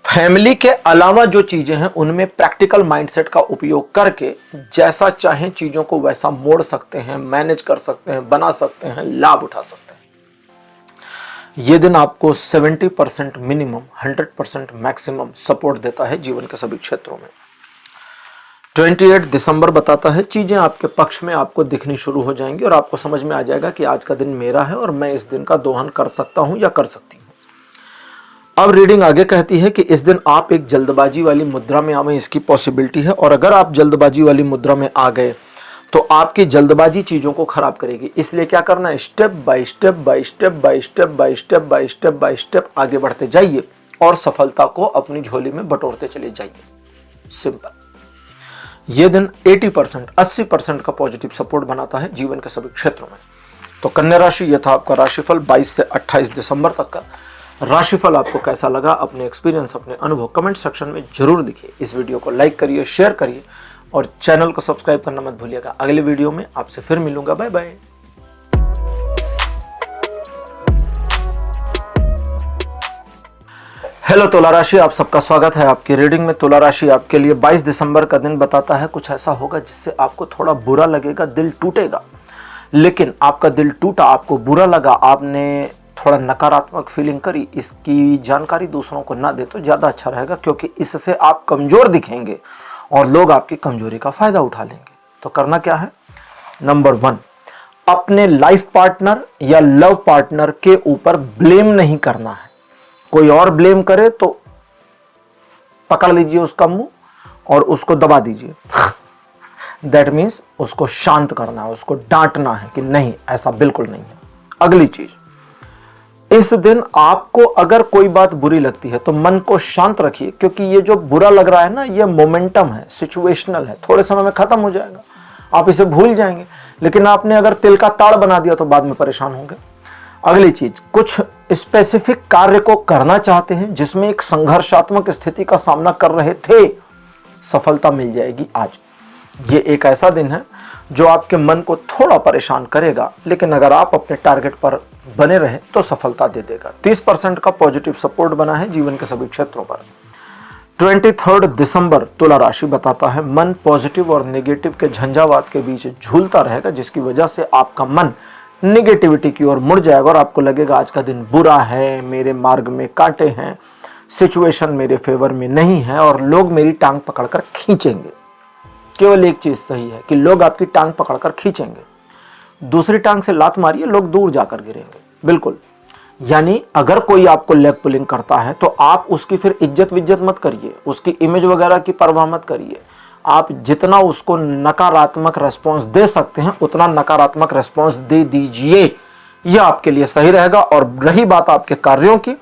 फैमिली के अलावा जो चीजें हैं उनमें प्रैक्टिकल माइंडसेट का उपयोग करके जैसा चाहें चीजों को वैसा मोड़ सकते हैं, मैनेज कर सकते हैं, बना सकते हैं, लाभ उठा सकते हैं। यह दिन आपको 70% मिनिमम, 100% मैक्सिमम सपोर्ट देता है जीवन के सभी क्षेत्रों में। 28 दिसंबर बताता है चीजें आपके पक्ष में आपको दिखनी शुरू हो जाएंगी और आपको समझ में आ जाएगा कि आज का दिन मेरा है और मैं इस दिन का दोहन कर सकता हूं या कर सकती हूं। अब रीडिंग आगे कहती है कि इस दिन आप एक जल्दबाजी वाली मुद्रा में आवे, इसकी पॉसिबिलिटी है। और अगर आप जल्दबाजी वाली मुद्रा में आ गए तो आपकी जल्दबाजी चीजों को खराब करेगी। इसलिए क्या करना है, step by step by step by step by step by step by step आगे बढ़ते जाइए और सफलता को अपनी झोली में बटोरते चले जाइए। सिंपल। यह दिन 80% 80% का पॉजिटिव सपोर्ट बनाता है जीवन के सभी क्षेत्रों में। तो कन्या राशि, यह था आपका राशिफल 22 से 28 दिसंबर तक का। राशिफल आपको कैसा लगा, अपने एक्सपीरियंस, अपने अनुभव कमेंट सेक्शन में जरूर लिखिए। इस वीडियो को लाइक करिए, शेयर करिए और चैनल को सब्सक्राइब करना मत भूलिएगा। अगले वीडियो में आपसे फिर मिलूंगा। Bye bye. हेलो तुला राशि, आप सबका स्वागत है आपकी रीडिंग में। तुला राशि आपके लिए 22 दिसंबर का दिन बताता है कुछ ऐसा होगा जिससे आपको थोड़ा बुरा लगेगा, दिल टूटेगा। लेकिन आपका दिल टूटा, आपको बुरा लगा, आपने थोड़ा नकारात्मक फीलिंग करी, इसकी जानकारी दूसरों को ना दे तो ज़्यादा अच्छा रहेगा, क्योंकि इससे आप कमज़ोर दिखेंगे और लोग आपकी कमजोरी का फायदा उठा लेंगे। तो करना क्या है, नंबर 1, अपने लाइफ पार्टनर या लव पार्टनर के ऊपर ब्लेम नहीं करना है। कोई और ब्लेम करे तो पकड़ लीजिए उसका मुंह और उसको दबा दीजिए। दैट मीन्स उसको शांत करना है, उसको डांटना है कि नहीं, ऐसा बिल्कुल नहीं है। अगली चीज, इस दिन आपको अगर कोई बात बुरी लगती है तो मन को शांत रखिए, क्योंकि ये जो बुरा लग रहा है ना, ये मोमेंटम है, सिचुएशनल है, थोड़े समय में खत्म हो जाएगा, आप इसे भूल जाएंगे। लेकिन आपने अगर तिल का ताड़ बना दिया तो बाद में परेशान होंगे। अगली चीज, कुछ स्पेसिफिक कार्य को करना चाहते हैं जिसमें एक संघर्षात्मक स्थिति का सामना कर रहे थे, सफलता मिल जाएगी आज। ये एक ऐसा दिन है जो आपके मन को थोड़ा परेशान करेगा, लेकिन अगर आप अपने टारगेट पर बने रहे तो सफलता दे देगा। 30% का पॉजिटिव सपोर्ट बना है जीवन के सभी क्षेत्रों पर। 23 दिसंबर तुला राशि बताता है मन पॉजिटिव और नेगेटिव के झंझावात के बीच झूलता रहेगा, जिसकी वजह से आपका मन नेगेटिविटी की ओर मुड़ जाएगा और आपको लगेगा आज का दिन बुरा है, मेरे मार्ग में कांटे हैं, सिचुएशन मेरे फेवर में नहीं है और लोग मेरी टांग पकड़कर खींचेंगे। केवल एक चीज सही है कि लोग आपकी टांग पकड़कर खींचेंगे, दूसरी टांग से लात मारिए, लोग दूर जाकर गिरेंगे। बिल्कुल। यानी अगर कोई आपको लेग पुलिंग करता है तो आप उसकी फिर इज्जत विज्जत मत करिए, उसकी इमेज वगैरह की परवाह मत करिए। आप जितना उसको नकारात्मक रेस्पॉन्स दे सकते हैं उतना नकारात्मक रेस्पॉन्स दे दीजिए, यह आपके लिए सही रहेगा। और रही बात आपके कार्यों की,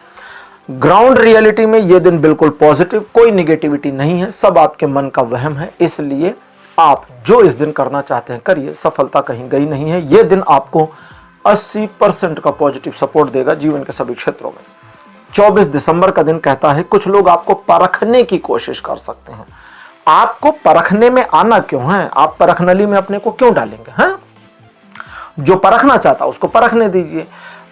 ग्राउंड रियलिटी में यह दिन बिल्कुल पॉजिटिव, कोई निगेटिविटी नहीं है, सब आपके मन का वहम है। इसलिए आप जो इस दिन करना चाहते हैं करिए, सफलता कहीं गई नहीं है। यह दिन आपको 80% का पॉजिटिव सपोर्ट देगा जीवन के सभी क्षेत्रों में। 24 दिसंबर का दिन कहता है कुछ लोग आपको परखने की कोशिश कर सकते हैं। आपको परखने में आना क्यों है, आप परखनली में अपने को क्यों डालेंगे हैं? जो परखना चाहता उसको परखने दीजिए।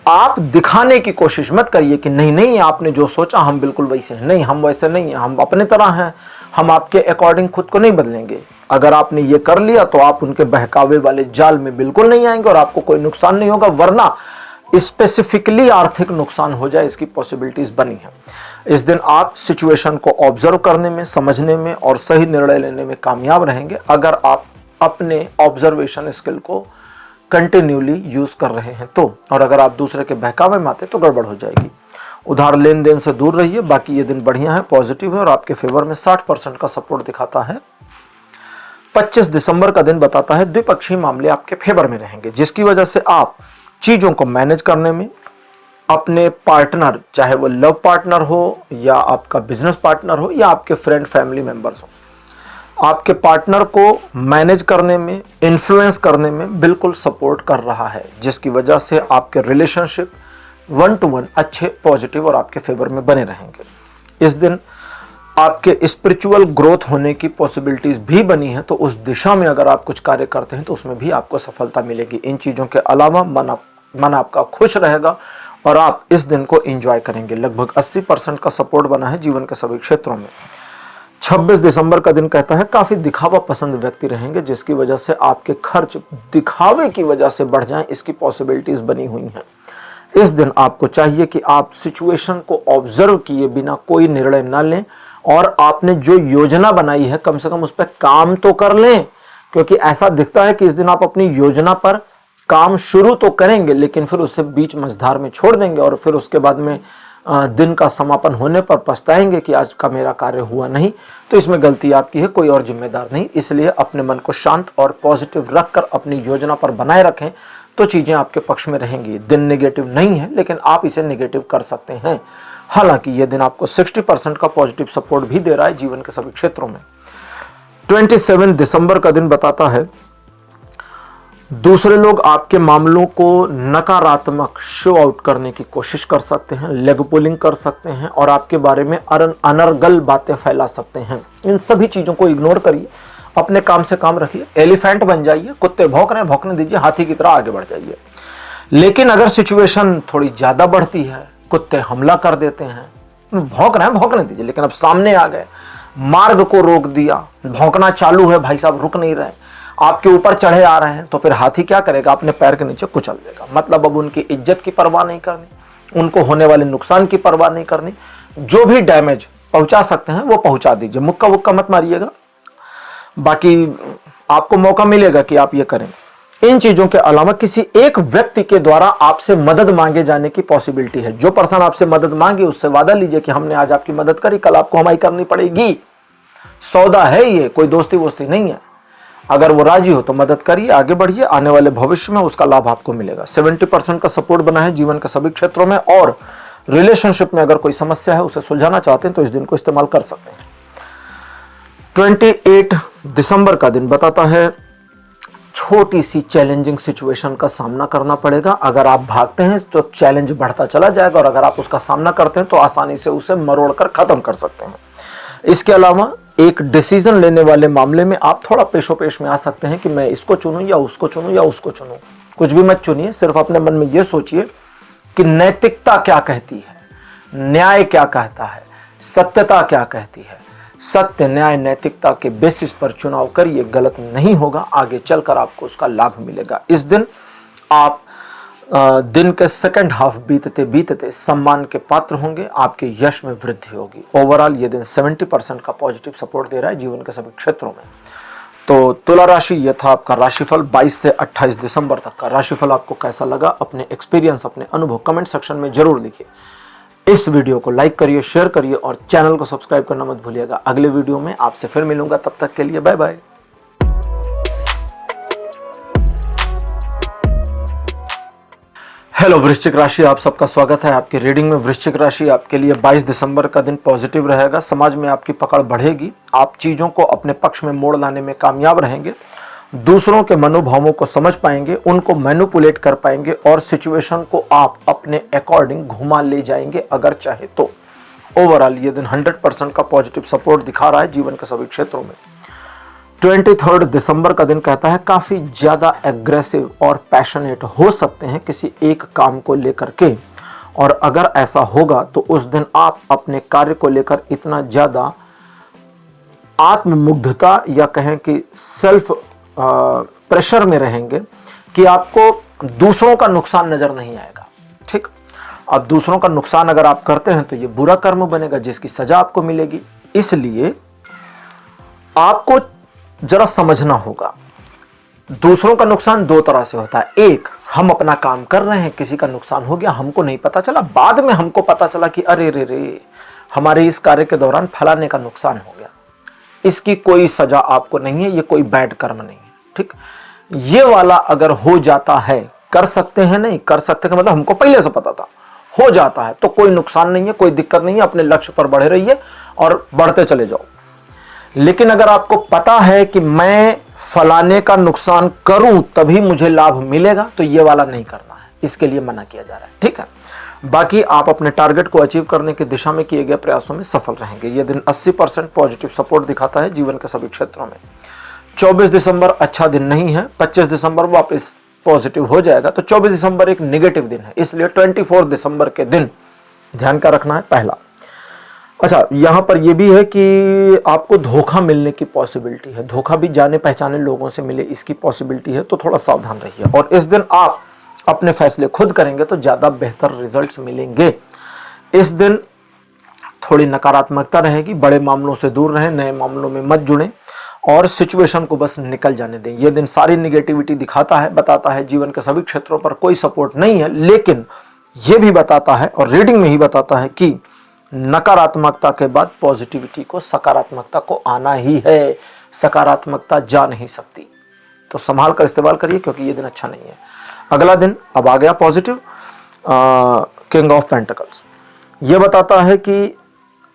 आप दिखाने की कोशिश मत करिए कि नहीं नहीं, आपने जो सोचा हम बिल्कुल वैसे हैं। नहीं, हम वैसे नहीं हैं, हम अपने तरह हैं, हम आपके अकॉर्डिंग खुद को नहीं बदलेंगे। अगर आपने ये कर लिया तो आप उनके बहकावे वाले जाल में बिल्कुल नहीं आएंगे और आपको कोई नुकसान नहीं होगा, वरना स्पेसिफिकली आर्थिक नुकसान हो जाए, इसकी पॉसिबिलिटीज बनी है। इस दिन आप सिचुएशन को ऑब्जर्व करने में, समझने में और सही निर्णय लेने में कामयाब रहेंगे अगर आप अपने ऑब्जर्वेशन स्किल को कंटिन्यूली यूज कर रहे हैं तो। और अगर आप दूसरे के बहकावे में आते तो गड़बड़ हो जाएगी। उधार लेन देन से दूर रहिए। बाकी ये दिन बढ़िया है, पॉजिटिव है और आपके फेवर में 60% का सपोर्ट दिखाता है। 25 दिसंबर का दिन बताता है द्विपक्षीय मामले आपके फेवर में रहेंगे, जिसकी वजह से आप चीजों को मैनेज करने में अपने पार्टनर, चाहे वो लव पार्टनर हो या आपका बिजनेस पार्टनर हो या आपके फ्रेंड फैमिली मेंबर्स हो, आपके पार्टनर को मैनेज करने में, इन्फ्लुएंस करने में बिल्कुल सपोर्ट कर रहा है, जिसकी वजह से आपके रिलेशनशिप 1 to 1 अच्छे, पॉजिटिव और आपके फेवर में बने रहेंगे। इस दिन आपके स्पिरिचुअल ग्रोथ होने की पॉसिबिलिटीज भी बनी है, तो उस दिशा में अगर आप कुछ कार्य करते हैं तो उसमें भी आपको सफलता मिलेगी। इन चीजों के अलावा मन आपका खुश रहेगा और आप इस दिन को एंजॉय करेंगे। लगभग 80% का सपोर्ट बना है जीवन के सभी क्षेत्रों में। 26 दिसंबर का दिन कहता है काफी दिखावा पसंद व्यक्ति रहेंगे, जिसकी वजह से आपके खर्च दिखावे की वजह से बढ़ जाएं, इसकी पॉसिबिलिटीज बनी हुई हैं। इस दिन आपको चाहिए कि आप सिचुएशन को ऑब्जर्व किए बिना कोई निर्णय न लें और आपने जो योजना बनाई है कम से कम उस पर काम तो कर लें, क्योंकि ऐसा दिखता है कि इस दिन आप अपनी योजना पर काम शुरू तो करेंगे लेकिन फिर उसे बीच मझधार में छोड़ देंगे और फिर उसके बाद में दिन का समापन होने पर पछताएंगे कि आज का मेरा कार्य हुआ नहीं, तो इसमें गलती आपकी है, कोई और जिम्मेदार नहीं। इसलिए अपने मन को शांत और पॉजिटिव रखकर अपनी योजना पर बनाए रखें तो चीजें आपके पक्ष में रहेंगी। दिन नेगेटिव नहीं है, लेकिन आप इसे नेगेटिव कर सकते हैं। हालांकि यह दिन आपको 60% का पॉजिटिव सपोर्ट भी दे रहा है जीवन के सभी क्षेत्रों में। 27 दिसंबर का दिन बताता है दूसरे लोग आपके मामलों को नकारात्मक शो आउट करने की कोशिश कर सकते हैं, लेग पुलिंग कर सकते हैं और आपके बारे में अनर्गल बातें फैला सकते हैं। इन सभी चीजों को इग्नोर करिए, अपने काम से काम रखिए, एलिफेंट बन जाइए, कुत्ते भौंक रहे हैं भौंकने दीजिए, हाथी की तरह आगे बढ़ जाइए। लेकिन अगर सिचुएशन थोड़ी ज्यादा बढ़ती है, कुत्ते हमला कर देते हैं, भौंक रहे हैं भौंकने दीजिए, लेकिन अब सामने आ गए, मार्ग को रोक दिया, भौंकना चालू है, भाई साहब रुक नहीं रहे, आपके ऊपर चढ़े आ रहे हैं, तो फिर हाथी क्या करेगा, अपने पैर के नीचे कुचल देगा। मतलब अब उनकी इज्जत की परवाह नहीं करनी, उनको होने वाले नुकसान की परवाह नहीं करनी, जो भी डैमेज पहुंचा सकते हैं वो पहुंचा दीजिए, मुक्का वुक्का मत मारिएगा, बाकी आपको मौका मिलेगा कि आप ये करें। इन चीजों के अलावा किसी एक व्यक्ति के द्वारा आपसे मदद मांगे जाने की पॉसिबिलिटी है। जो पर्सन आपसे मदद मांगे उससे वादा लीजिए कि हमने आज आपकी मदद करी, कल आपको हमारी करनी पड़ेगी। सौदा है ये, कोई दोस्ती वोस्ती नहीं है। अगर वो राजी हो तो मदद करिए, आगे बढ़िए, आने वाले भविष्य में उसका लाभ आपको मिलेगा। 70% का सपोर्ट बना है जीवन के सभी क्षेत्रों में, और रिलेशनशिप में अगर कोई समस्या है उसे सुलझाना चाहते हैं तो इस दिन को इस्तेमाल कर सकते हैं। 28 दिसंबर का दिन बताता है छोटी सी चैलेंजिंग सिचुएशन का सामना करना पड़ेगा। अगर आप भागते हैं तो चैलेंज बढ़ता चला जाएगा, और अगर आप उसका सामना करते हैं तो आसानी से उसे मरोड़ कर खत्म कर सकते हैं। इसके अलावा एक डिसीजन लेने वाले मामले में आप थोड़ा पेशोपेश में आ सकते हैं कि मैं इसको चुनूं या उसको चुनूं या उसको चुनूं। कुछ भी मत चुनिए, सिर्फ अपने मन में यह सोचिए कि नैतिकता क्या कहती है, न्याय क्या कहता है, सत्यता क्या कहती है। सत्य, न्याय, नैतिकता के बेसिस पर चुनाव करिए, गलत नहीं होगा, आगे चलकर आपको उसका लाभ मिलेगा। इस दिन आप दिन के सेकंड हाफ बीतते बीतते सम्मान के पात्र होंगे, आपके यश में वृद्धि होगी। ओवरऑल ये दिन 70% का पॉजिटिव सपोर्ट दे रहा है जीवन के सभी क्षेत्रों में। तो तुला राशि, यह था आपका राशिफल 22 से 28 दिसंबर तक का राशिफल। आपको कैसा लगा, अपने एक्सपीरियंस, अपने अनुभव कमेंट सेक्शन में जरूर लिखिए। इस वीडियो को लाइक करिए, शेयर करिए और चैनल को सब्सक्राइब करना मत भूलिएगा। अगले वीडियो में आपसे फिर मिलूंगा, तब तक के लिए बाय बाय। हेलो वृश्चिक राशि, आप सबका स्वागत है आपकी रीडिंग में। वृश्चिक राशि, आपके लिए 22 दिसंबर का दिन पॉजिटिव रहेगा। समाज में आपकी पकड़ बढ़ेगी, आप चीजों को अपने पक्ष में मोड़ लाने में कामयाब रहेंगे, दूसरों के मनोभावों को समझ पाएंगे, उनको मैनिपुलेट कर पाएंगे और सिचुएशन को आप अपने अकॉर्डिंग घुमा ले जाएंगे अगर चाहे तो। ओवरऑल ये दिन 100% का पॉजिटिव सपोर्ट दिखा रहा है जीवन के सभी क्षेत्रों में। 23 दिसंबर का दिन कहता है काफी ज्यादा एग्रेसिव और पैशनेट हो सकते हैं किसी एक काम को लेकर के, और अगर ऐसा होगा तो उस दिन आप अपने कार्य को लेकर इतना ज्यादा आत्ममुग्धता या कहें कि सेल्फ प्रेशर में रहेंगे कि आपको दूसरों का नुकसान नजर नहीं आएगा। ठीक, अब दूसरों का नुकसान अगर आप करते हैं तो ये बुरा कर्म बनेगा जिसकी सजा आपको मिलेगी। इसलिए आपको जरा समझना होगा, दूसरों का नुकसान दो तरह से होता है। एक, हम अपना काम कर रहे हैं, किसी का नुकसान हो गया, हमको नहीं पता चला, बाद में हमको पता चला कि अरे रे रे हमारे इस कार्य के दौरान फलाने का नुकसान हो गया। इसकी कोई सजा आपको नहीं है, ये कोई बैड कर्म नहीं है। ठीक, ये वाला अगर हो जाता है, कर सकते हैं नहीं कर सकते का मतलब हमको पहले से पता था, हो जाता है तो कोई नुकसान नहीं है, कोई दिक्कत नहीं है, अपने लक्ष्य पर बढ़े रहिए और बढ़ते चले जाओ। लेकिन अगर आपको पता है कि मैं फलाने का नुकसान करूं तभी मुझे लाभ मिलेगा, तो ये वाला नहीं करना है, इसके लिए मना किया जा रहा है। ठीक है, बाकी आप अपने टारगेट को अचीव करने की दिशा में किए गए प्रयासों में सफल रहेंगे। यह दिन 80% पॉजिटिव सपोर्ट दिखाता है जीवन के सभी क्षेत्रों में। 24 दिसंबर अच्छा दिन नहीं है, 25 दिसंबर वापस पॉजिटिव हो जाएगा, तो 24 दिसंबर एक नेगेटिव दिन है, इसलिए 24 दिसंबर के दिन ध्यान का रखना है पहला। अच्छा, यहां पर यह भी है कि आपको धोखा मिलने की पॉसिबिलिटी है, धोखा भी जाने पहचाने लोगों से मिले इसकी पॉसिबिलिटी है, तो थोड़ा सावधान रहिए। और इस दिन आप अपने फैसले खुद करेंगे तो ज्यादा बेहतर रिजल्ट्स मिलेंगे। इस दिन थोड़ी नकारात्मकता रहेगी, बड़े मामलों से दूर रहें, नए मामलों में मत जुड़ें और सिचुएशन को बस निकल जाने दें। यह दिन सारी निगेटिविटी दिखाता है, बताता है जीवन के सभी क्षेत्रों पर कोई सपोर्ट नहीं है, लेकिन ये भी बताता है और रीडिंग में ही बताता है कि नकारात्मकता के बाद पॉजिटिविटी को, सकारात्मकता को आना ही है। सकारात्मकता जा नहीं सकती, तो संभाल कर इस्तेमाल करिए क्योंकि ये दिन अच्छा नहीं है। अगला दिन अब आ गया पॉजिटिव, किंग ऑफ पेंटिकल्स। ये बताता है कि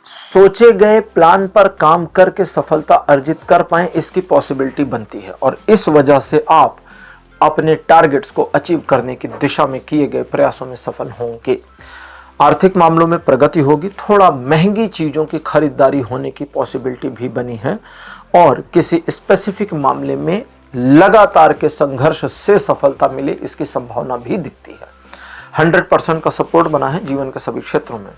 सोचे गए प्लान पर काम करके सफलता अर्जित कर पाएं, इसकी पॉसिबिलिटी बनती है और इस वजह से आप अपने टारगेट्स को अचीव करने की दिशा में किए गए प्रयासों में सफल होंगे। आर्थिक मामलों में प्रगति होगी, थोड़ा महंगी चीजों की खरीदारी होने की पॉसिबिलिटी भी बनी है और किसी स्पेसिफिक मामले में लगातार के संघर्ष से सफलता मिले, इसकी संभावना भी दिखती है। 100% का सपोर्ट बना है जीवन के सभी क्षेत्रों में।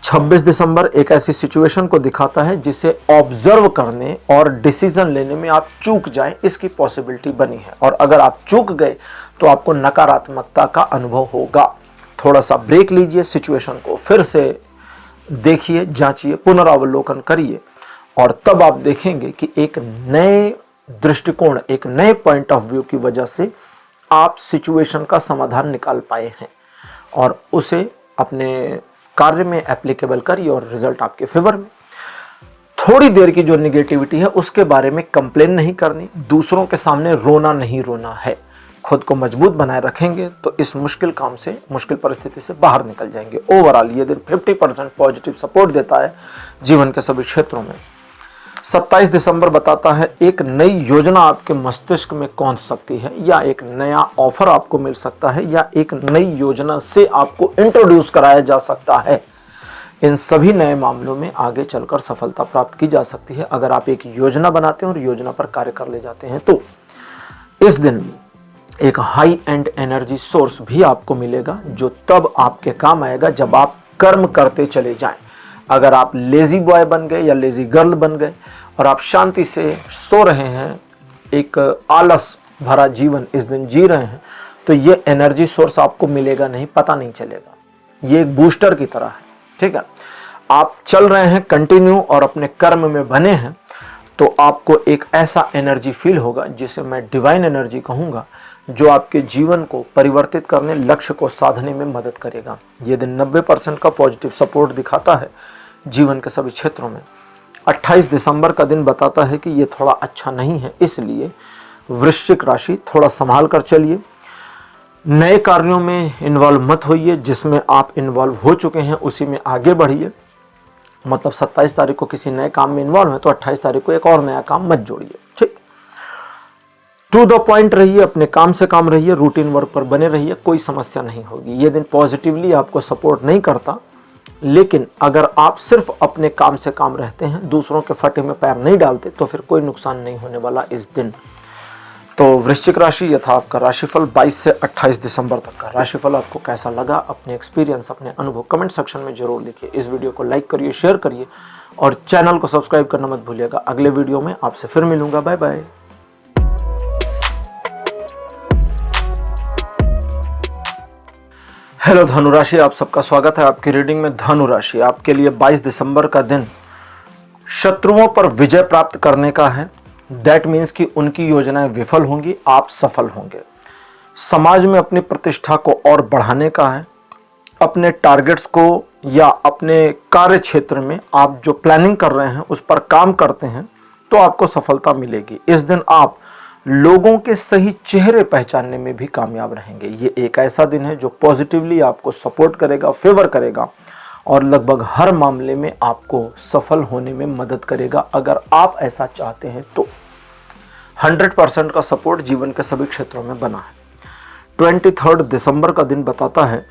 26 दिसंबर एक ऐसी सिचुएशन को दिखाता है जिसे ऑब्जर्व करने और डिसीजन लेने में आप चूक जाएं, इसकी पॉसिबिलिटी बनी है और अगर आप चूक गए तो आपको नकारात्मकता का अनुभव होगा। थोड़ा सा ब्रेक लीजिए, सिचुएशन को फिर से देखिए, जांचिए, पुनरावलोकन करिए और तब आप देखेंगे कि एक नए दृष्टिकोण, एक नए पॉइंट ऑफ व्यू की वजह से आप सिचुएशन का समाधान निकाल पाए हैं और उसे अपने कार्य में एप्लीकेबल करिए और रिजल्ट आपके फेवर में। थोड़ी देर की जो निगेटिविटी है उसके बारे में कंप्लेन नहीं करनी, दूसरों के सामने रोना नहीं रोना है। खुद को मजबूत बनाए रखेंगे तो इस मुश्किल काम से, मुश्किल परिस्थिति से बाहर निकल जाएंगे। ओवरऑल ये दिन 50% पॉजिटिव सपोर्ट देता है जीवन के सभी क्षेत्रों में। 27 दिसंबर बताता है एक नई योजना आपके मस्तिष्क में कौंध सकती है या एक नया ऑफर आपको मिल सकता है या एक नई योजना से आपको इंट्रोड्यूस कराया जा सकता है। इन सभी नए मामलों में आगे चलकर सफलता प्राप्त की जा सकती है अगर आप एक योजना बनाते हैं और योजना पर कार्य कर ले जाते हैं। तो इस दिन एक हाई एंड एनर्जी सोर्स भी आपको मिलेगा जो तब आपके काम आएगा जब आप कर्म करते चले जाएं। अगर आप लेजी बॉय बन गए या लेजी गर्ल बन गए और आप शांति से सो रहे हैं, एक आलस भरा जीवन इस दिन जी रहे हैं, तो ये एनर्जी सोर्स आपको मिलेगा नहीं, पता नहीं चलेगा। ये एक बूस्टर की तरह है, ठीक है। आप चल रहे हैं कंटिन्यू और अपने कर्म में बने हैं तो आपको एक ऐसा एनर्जी फील होगा जिसे मैं डिवाइन एनर्जी कहूँगा, जो आपके जीवन को परिवर्तित करने, लक्ष्य को साधने में मदद करेगा। ये दिन 90% का पॉजिटिव सपोर्ट दिखाता है जीवन के सभी क्षेत्रों में। 28 दिसंबर का दिन बताता है कि ये थोड़ा अच्छा नहीं है, इसलिए वृश्चिक राशि थोड़ा संभाल कर चलिए। नए कार्यों में इन्वॉल्व मत होइए, जिसमें आप इन्वॉल्व हो चुके हैं उसी में आगे बढ़िए। मतलब 27 तारीख को किसी नए काम में इन्वॉल्व है तो 28 तारीख को एक और नया काम मत जोड़िए, ठीक। टू द पॉइंट रहिए, अपने काम से काम रहिए, रूटीन वर्क पर बने रहिए, कोई समस्या नहीं होगी। ये दिन पॉजिटिवली आपको सपोर्ट नहीं करता, लेकिन अगर आप सिर्फ अपने काम से काम रहते हैं, दूसरों के फटे में पैर नहीं डालते, तो फिर कोई नुकसान नहीं होने वाला इस दिन। तो वृश्चिक राशि, ये था आपका राशिफल 22 से 28 दिसंबर तक का। राशिफल आपको कैसा लगा, अपने एक्सपीरियंस, अपने अनुभव कमेंट सेक्शन में जरूर लिखिए। इस वीडियो को लाइक करिए, शेयर करिए और चैनल को सब्सक्राइब करना मत भूलिएगा। अगले वीडियो में आपसे फिर मिलूंगा। Bye bye. हेलो धनु राशि, आप सबका स्वागत है आपकी रीडिंग में। धनु राशि आपके लिए 22 दिसंबर का दिन शत्रुओं पर विजय प्राप्त करने का है। दैट मीन्स कि उनकी योजनाएं विफल होंगी, आप सफल होंगे। समाज में अपनी प्रतिष्ठा को और बढ़ाने का है। अपने टारगेट्स को या अपने कार्य क्षेत्र में आप जो प्लानिंग कर रहे हैं उस पर काम करते हैं तो आपको सफलता मिलेगी। इस दिन आप लोगों के सही चेहरे पहचानने में भी कामयाब रहेंगे। ये एक ऐसा दिन है जो पॉजिटिवली आपको सपोर्ट करेगा, फेवर करेगा और लगभग हर मामले में आपको सफल होने में मदद करेगा अगर आप ऐसा चाहते हैं तो। 100% का सपोर्ट जीवन के सभी क्षेत्रों में बना है। 23 दिसंबर का दिन बताता है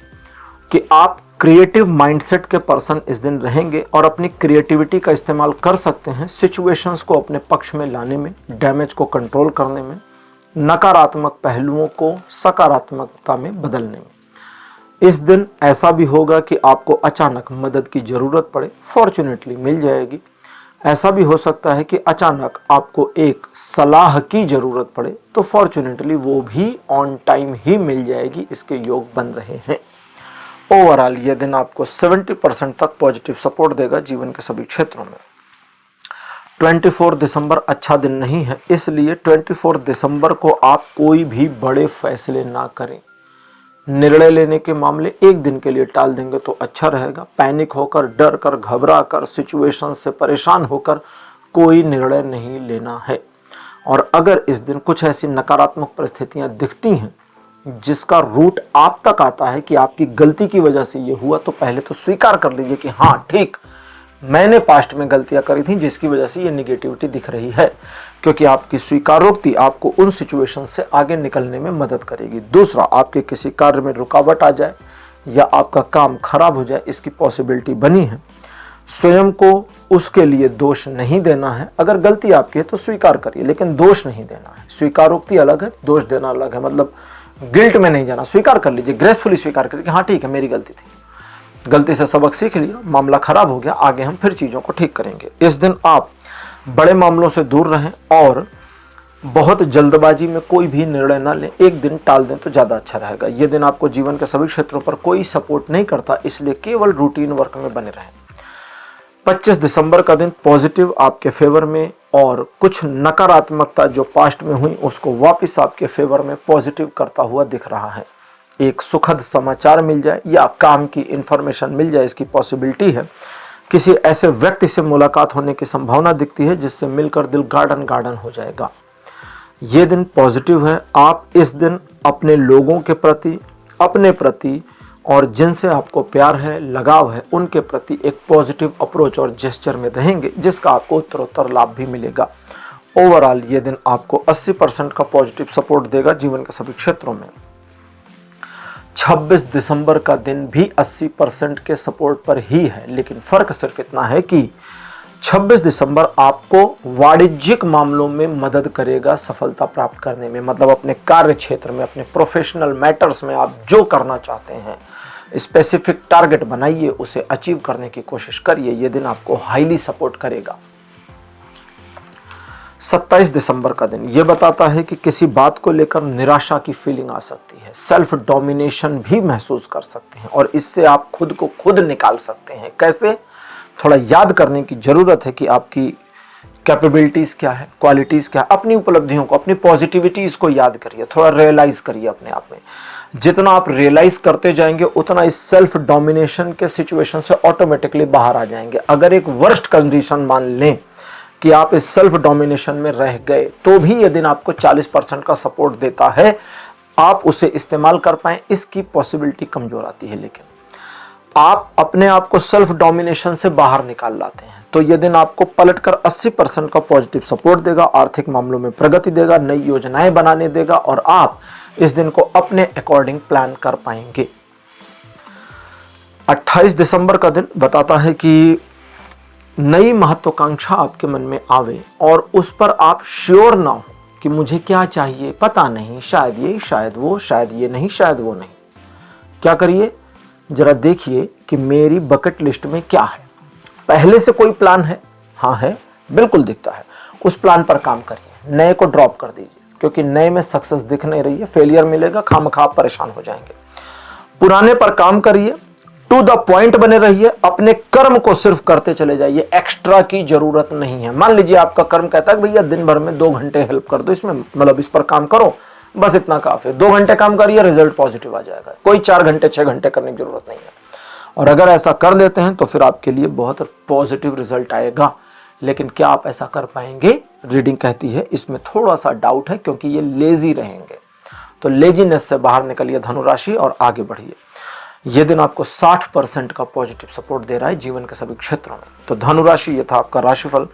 कि आप क्रिएटिव माइंडसेट के पर्सन इस दिन रहेंगे और अपनी क्रिएटिविटी का इस्तेमाल कर सकते हैं सिचुएशंस को अपने पक्ष में लाने में, डैमेज को कंट्रोल करने में, नकारात्मक पहलुओं को सकारात्मकता में बदलने में। इस दिन ऐसा भी होगा कि आपको अचानक मदद की जरूरत पड़े, फॉर्चुनेटली मिल जाएगी। ऐसा भी हो सकता है कि अचानक आपको एक सलाह की जरूरत पड़े तो फॉर्चुनेटली वो भी ऑन टाइम ही मिल जाएगी। इसके योग बन रहे हैं। ओवरऑल यह दिन आपको 70% तक पॉजिटिव सपोर्ट देगा जीवन के सभी क्षेत्रों में। 24 दिसंबर अच्छा दिन नहीं है, इसलिए 24 दिसंबर को आप कोई भी बड़े फैसले ना करें। निर्णय लेने के मामले एक दिन के लिए टाल देंगे तो अच्छा रहेगा। पैनिक होकर, डर कर, घबरा कर, सिचुएशन से परेशान होकर कोई निर्णय नहीं लेना है। और अगर इस दिन कुछ ऐसी नकारात्मक परिस्थितियां दिखती हैं जिसका रूट आप तक आता है कि आपकी गलती की वजह से ये हुआ, तो पहले तो स्वीकार कर लीजिए कि हाँ ठीक, मैंने पास्ट में गलतियां करी थी जिसकी वजह से ये निगेटिविटी दिख रही है, क्योंकि आपकी स्वीकारोक्ति आपको उन सिचुएशन से आगे निकलने में मदद करेगी। दूसरा, आपके किसी कार्य में रुकावट आ जाए या आपका काम खराब हो जाए, इसकी पॉसिबिलिटी बनी है। स्वयं को उसके लिए दोष नहीं देना है। अगर गलती आपकी है तो स्वीकार करिए, लेकिन दोष नहीं देना है। स्वीकारोक्ति अलग है, दोष देना अलग है। मतलब गिल्ट में नहीं जाना, स्वीकार कर लीजिए, ग्रेसफुली स्वीकार करिए कि हाँ ठीक है, मेरी गलती थी, गलती से सबक सीख लिया, मामला खराब हो गया, आगे हम फिर चीज़ों को ठीक करेंगे। इस दिन आप बड़े मामलों से दूर रहें और बहुत जल्दबाजी में कोई भी निर्णय ना लें, एक दिन टाल दें तो ज़्यादा अच्छा रहेगा। यह दिन आपको जीवन के सभी क्षेत्रों पर कोई सपोर्ट नहीं करता, इसलिए केवल रूटीन वर्क में बने रहें। 25 दिसंबर का दिन पॉजिटिव आपके फेवर में, और कुछ नकारात्मकता जो पास्ट में हुई उसको वापस आपके फेवर में पॉजिटिव करता हुआ दिख रहा है। एक सुखद समाचार मिल जाए या काम की इंफॉर्मेशन मिल जाए, इसकी पॉसिबिलिटी है। किसी ऐसे व्यक्ति से मुलाकात होने की संभावना दिखती है जिससे मिलकर दिल गार्डन गार्डन हो जाएगा। ये दिन पॉजिटिव है। आप इस दिन अपने लोगों के प्रति, अपने प्रति और जिनसे आपको प्यार है, लगाव है, उनके प्रति एक पॉजिटिव अप्रोच और जेस्चर में रहेंगे, जिसका आपको उत्तरोत्तर लाभ भी मिलेगा। ओवरऑल ये दिन आपको 80% का पॉजिटिव सपोर्ट देगा जीवन के सभी क्षेत्रों में। 26 दिसंबर का दिन भी 80% के सपोर्ट पर ही है, लेकिन फर्क सिर्फ इतना है कि 26 दिसंबर आपको वाणिज्यिक मामलों में मदद करेगा सफलता प्राप्त करने में। मतलब अपने कार्य क्षेत्र में, अपने प्रोफेशनल मैटर्स में आप जो करना चाहते हैं, स्पेसिफिक टारगेट बनाइए, उसे अचीव करने की कोशिश करिए। यह दिन आपको हाईली सपोर्ट करेगा। 27 दिसंबर का दिन यह बताता है कि किसी बात को लेकर निराशा की फीलिंग आ सकती है, सेल्फ डोमिनेशन भी महसूस कर सकते हैं, और इससे आप खुद को खुद निकाल सकते हैं। कैसे? थोड़ा याद करने की जरूरत है कि आपकी कैपेबिलिटीज क्या है, क्वालिटीज क्या है, अपनी उपलब्धियों को, अपनी पॉजिटिविटीज को याद करिए, थोड़ा रियलाइज करिए अपने आप में। जितना आप रियलाइज करते जाएंगे उतना इस सेल्फ डोमिनेशन के सिचुएशन से ऑटोमेटिकली बाहर आ जाएंगे। अगर एक वर्स्ट कंडीशन मान लें कि आप इस सेल्फ डोमिनेशन में रह गए, तो भी यह दिन आपको 40% का सपोर्ट देता है। आप उसे इस्तेमाल कर पाए, इसकी पॉसिबिलिटी कमजोर आती है। लेकिन आप अपने आप को सेल्फ डोमिनेशन से बाहर निकाल लाते हैं, तो यह दिन आपको पलटकर 80% का पॉजिटिव सपोर्ट देगा, आर्थिक मामलों में प्रगति देगा, नई योजनाएं बनाने देगा, और आप इस दिन को अपने अकॉर्डिंग प्लान कर पाएंगे। 28 दिसंबर का दिन बताता है कि नई महत्वाकांक्षा आपके मन में आवे और उस पर आप श्योर ना हो कि मुझे क्या चाहिए, पता नहीं, शायद ये, शायद वो, शायद ये नहीं, शायद वो नहीं। क्या करिए? जरा देखिए कि मेरी बकेट लिस्ट में क्या है। पहले से कोई प्लान है? हाँ है, बिल्कुल दिखता है। उस प्लान पर काम करिए, नए को ड्रॉप कर दीजिए, क्योंकि नए में सक्सेस दिख नहीं रही है, फेलियर मिलेगा, खामखा आप परेशान हो जाएंगे। पुराने पर काम करिए, टू द पॉइंट बने रहिए, अपने कर्म को सिर्फ करते चले जाइए, एक्स्ट्रा की जरूरत नहीं है। मान लीजिए आपका कर्म कहता है कि भैया दिन भर में 2 घंटे हेल्प कर दो, इसमें मतलब इस पर काम करो, बस इतना काफी है। 2 घंटे काम करिए, रिजल्ट पॉजिटिव आ जाएगा। कोई 4 घंटे 6 घंटे करने की जरूरत नहीं है। और अगर ऐसा कर लेते हैं तो फिर आपके लिए बहुत पॉजिटिव रिजल्ट आएगा। लेकिन क्या आप ऐसा कर पाएंगे? रीडिंग कहती है इसमें थोड़ा सा डाउट है, क्योंकि ये लेजी रहेंगे। तो लेजीनेस से बाहर निकलिए धनु राशि और आगे बढ़िए। यह दिन आपको 60% का पॉजिटिव सपोर्ट दे रहा है जीवन के सभी क्षेत्रों में। तो धनु राशि, ये था आपका राशिफल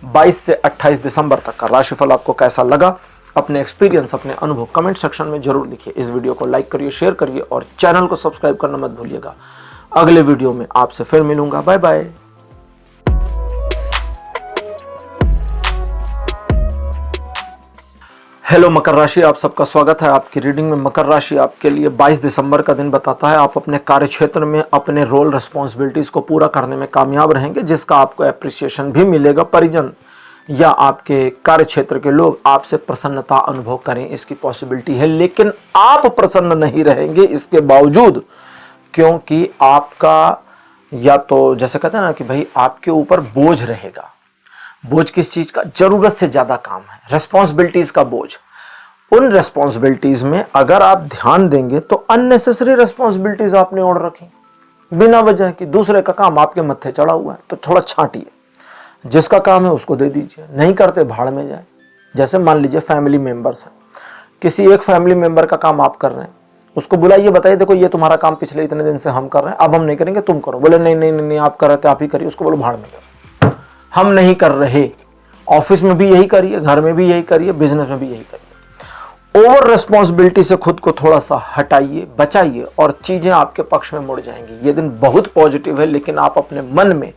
22 से 28 दिसंबर तक का राशिफल। आपको कैसा लगा? अपने एक्सपीरियंस, अपने अनुभव कमेंट सेक्शन में जरूर लिखिए। इस वीडियो को लाइक करिए, शेयर करिए और चैनल को सब्सक्राइब करना मत भूलिएगा। अगले वीडियो में आपसे फिर मिलूंगा। Bye bye. हेलो मकर राशि, आप सबका स्वागत है आपकी रीडिंग में। मकर राशि आपके लिए 22 दिसंबर का दिन बताता है आप अपने कार्य क्षेत्र में अपने रोल रिस्पॉन्सिबिलिटीज को पूरा करने में कामयाब रहेंगे, जिसका आपको एप्रिसिएशन भी मिलेगा। परिजन या आपके कार्य क्षेत्र के लोग आपसे प्रसन्नता अनुभव करें, इसकी पॉसिबिलिटी है। लेकिन आप प्रसन्न नहीं रहेंगे इसके बावजूद, क्योंकि आपका या तो जैसे कहते हैं ना कि भाई आपके ऊपर बोझ रहेगा। बोझ किस चीज का? जरूरत से ज्यादा काम है, रिस्पॉन्सिबिलिटीज का बोझ। उन रेस्पॉन्सिबिलिटीज में अगर आप ध्यान देंगे तो अननेसेसरी रेस्पॉन्सिबिलिटीज आपने ओढ़ रखी बिना वजह की। दूसरे का काम आपके मत्थे चढ़ा हुआ है तो थोड़ा छांटिए, जिसका काम है उसको दे दीजिए, नहीं करते भाड़ में जाए। जैसे मान लीजिए फैमिली मेंबर्स हैं, किसी एक फैमिली मेंबर का काम आप कर रहे हैं, उसको बुलाइए, बताइए देखो ये तुम्हारा काम पिछले इतने दिन से हम कर रहे हैं, अब हम नहीं करेंगे, तुम करो। बोले नहीं नहीं नहीं आप कर रहे थे, आप ही करिए। उसको बोलो भाड़ में जाओ, हम नहीं कर रहे। ऑफिस में भी यही करिए, घर में भी यही करिए, बिजनेस में भी यही करिए। ओवर रिस्पॉन्सिबिलिटी से खुद को थोड़ा सा हटाइए, बचाइए और चीजें आपके पक्ष में मुड़ जाएंगी। ये दिन बहुत पॉजिटिव है, लेकिन आप अपने मन में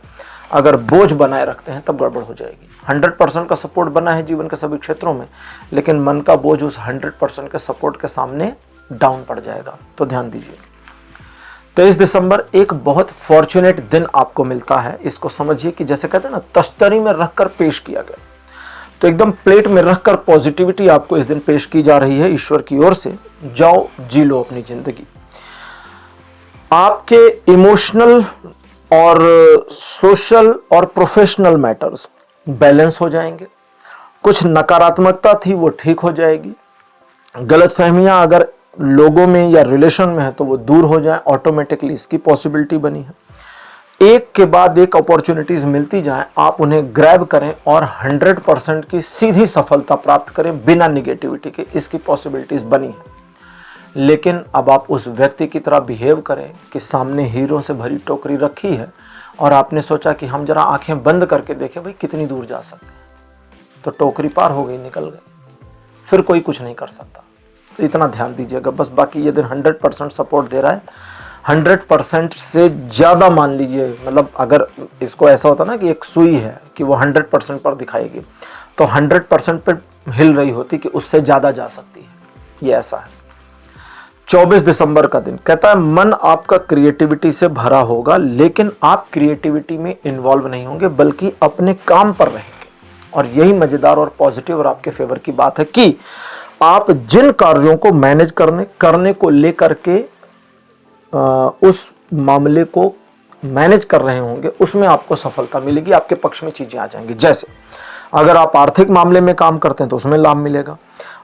अगर बोझ बनाए रखते हैं तब गड़बड़ हो जाएगी। 100% का सपोर्ट बना है जीवन के सभी क्षेत्रों में, लेकिन मन का बोझ उस 100% के सपोर्ट के सामने डाउन पड़ जाएगा, तो ध्यान दीजिए। 23 दिसंबर एक बहुत फॉर्चुनेट दिन आपको मिलता है। इसको समझिए कि जैसे कहते हैं ना, तश्तरी में रखकर पेश किया गया, तो एकदम प्लेट में रखकर पॉजिटिविटी आपको इस दिन पेश की जा रही है ईश्वर की ओर से। जाओ जी लो अपनी जिंदगी। आपके इमोशनल और सोशल और प्रोफेशनल मैटर्स बैलेंस हो जाएंगे। कुछ नकारात्मकता थी वो ठीक हो जाएगी। गलतफहमियां अगर लोगों में या रिलेशन में है तो वो दूर हो जाए ऑटोमेटिकली, इसकी पॉसिबिलिटी बनी है। एक के बाद एक अपॉर्चुनिटीज मिलती जाएं, आप उन्हें ग्रैब करें और 100% की सीधी सफलता प्राप्त करें बिना निगेटिविटी के, इसकी पॉसिबिलिटीज बनी है। लेकिन अब आप उस व्यक्ति की तरह बिहेव करें कि सामने हीरो से भरी टोकरी रखी है और आपने सोचा कि हम जरा आंखें बंद करके देखें भाई कितनी दूर जा सकते हैं, तो टोकरी पार हो गई, निकल गई, फिर कोई कुछ नहीं कर सकता। तो इतना ध्यान दीजिएगा बस। बाकी ये दिन 100% सपोर्ट दे रहा है, 100% से ज़्यादा मान लीजिए। मतलब अगर इसको ऐसा होता ना कि एक सुई है कि वो 100% पर दिखाएगी, तो 100% पर हिल रही होती कि उससे ज़्यादा जा सकती है। ये ऐसा है। 24 दिसंबर का दिन कहता है मन आपका क्रिएटिविटी से भरा होगा, लेकिन आप क्रिएटिविटी में इन्वॉल्व नहीं होंगे बल्कि अपने काम पर रहेंगे। और यही मजेदार और पॉजिटिव और आपके फेवर की बात है कि आप जिन कार्यों को मैनेज करने को लेकर के उस मामले को मैनेज कर रहे होंगे उसमें आपको सफलता मिलेगी, आपके पक्ष में चीजें आ जाएंगी। जैसे अगर आप आर्थिक मामले में काम करते हैं तो उसमें लाभ मिलेगा।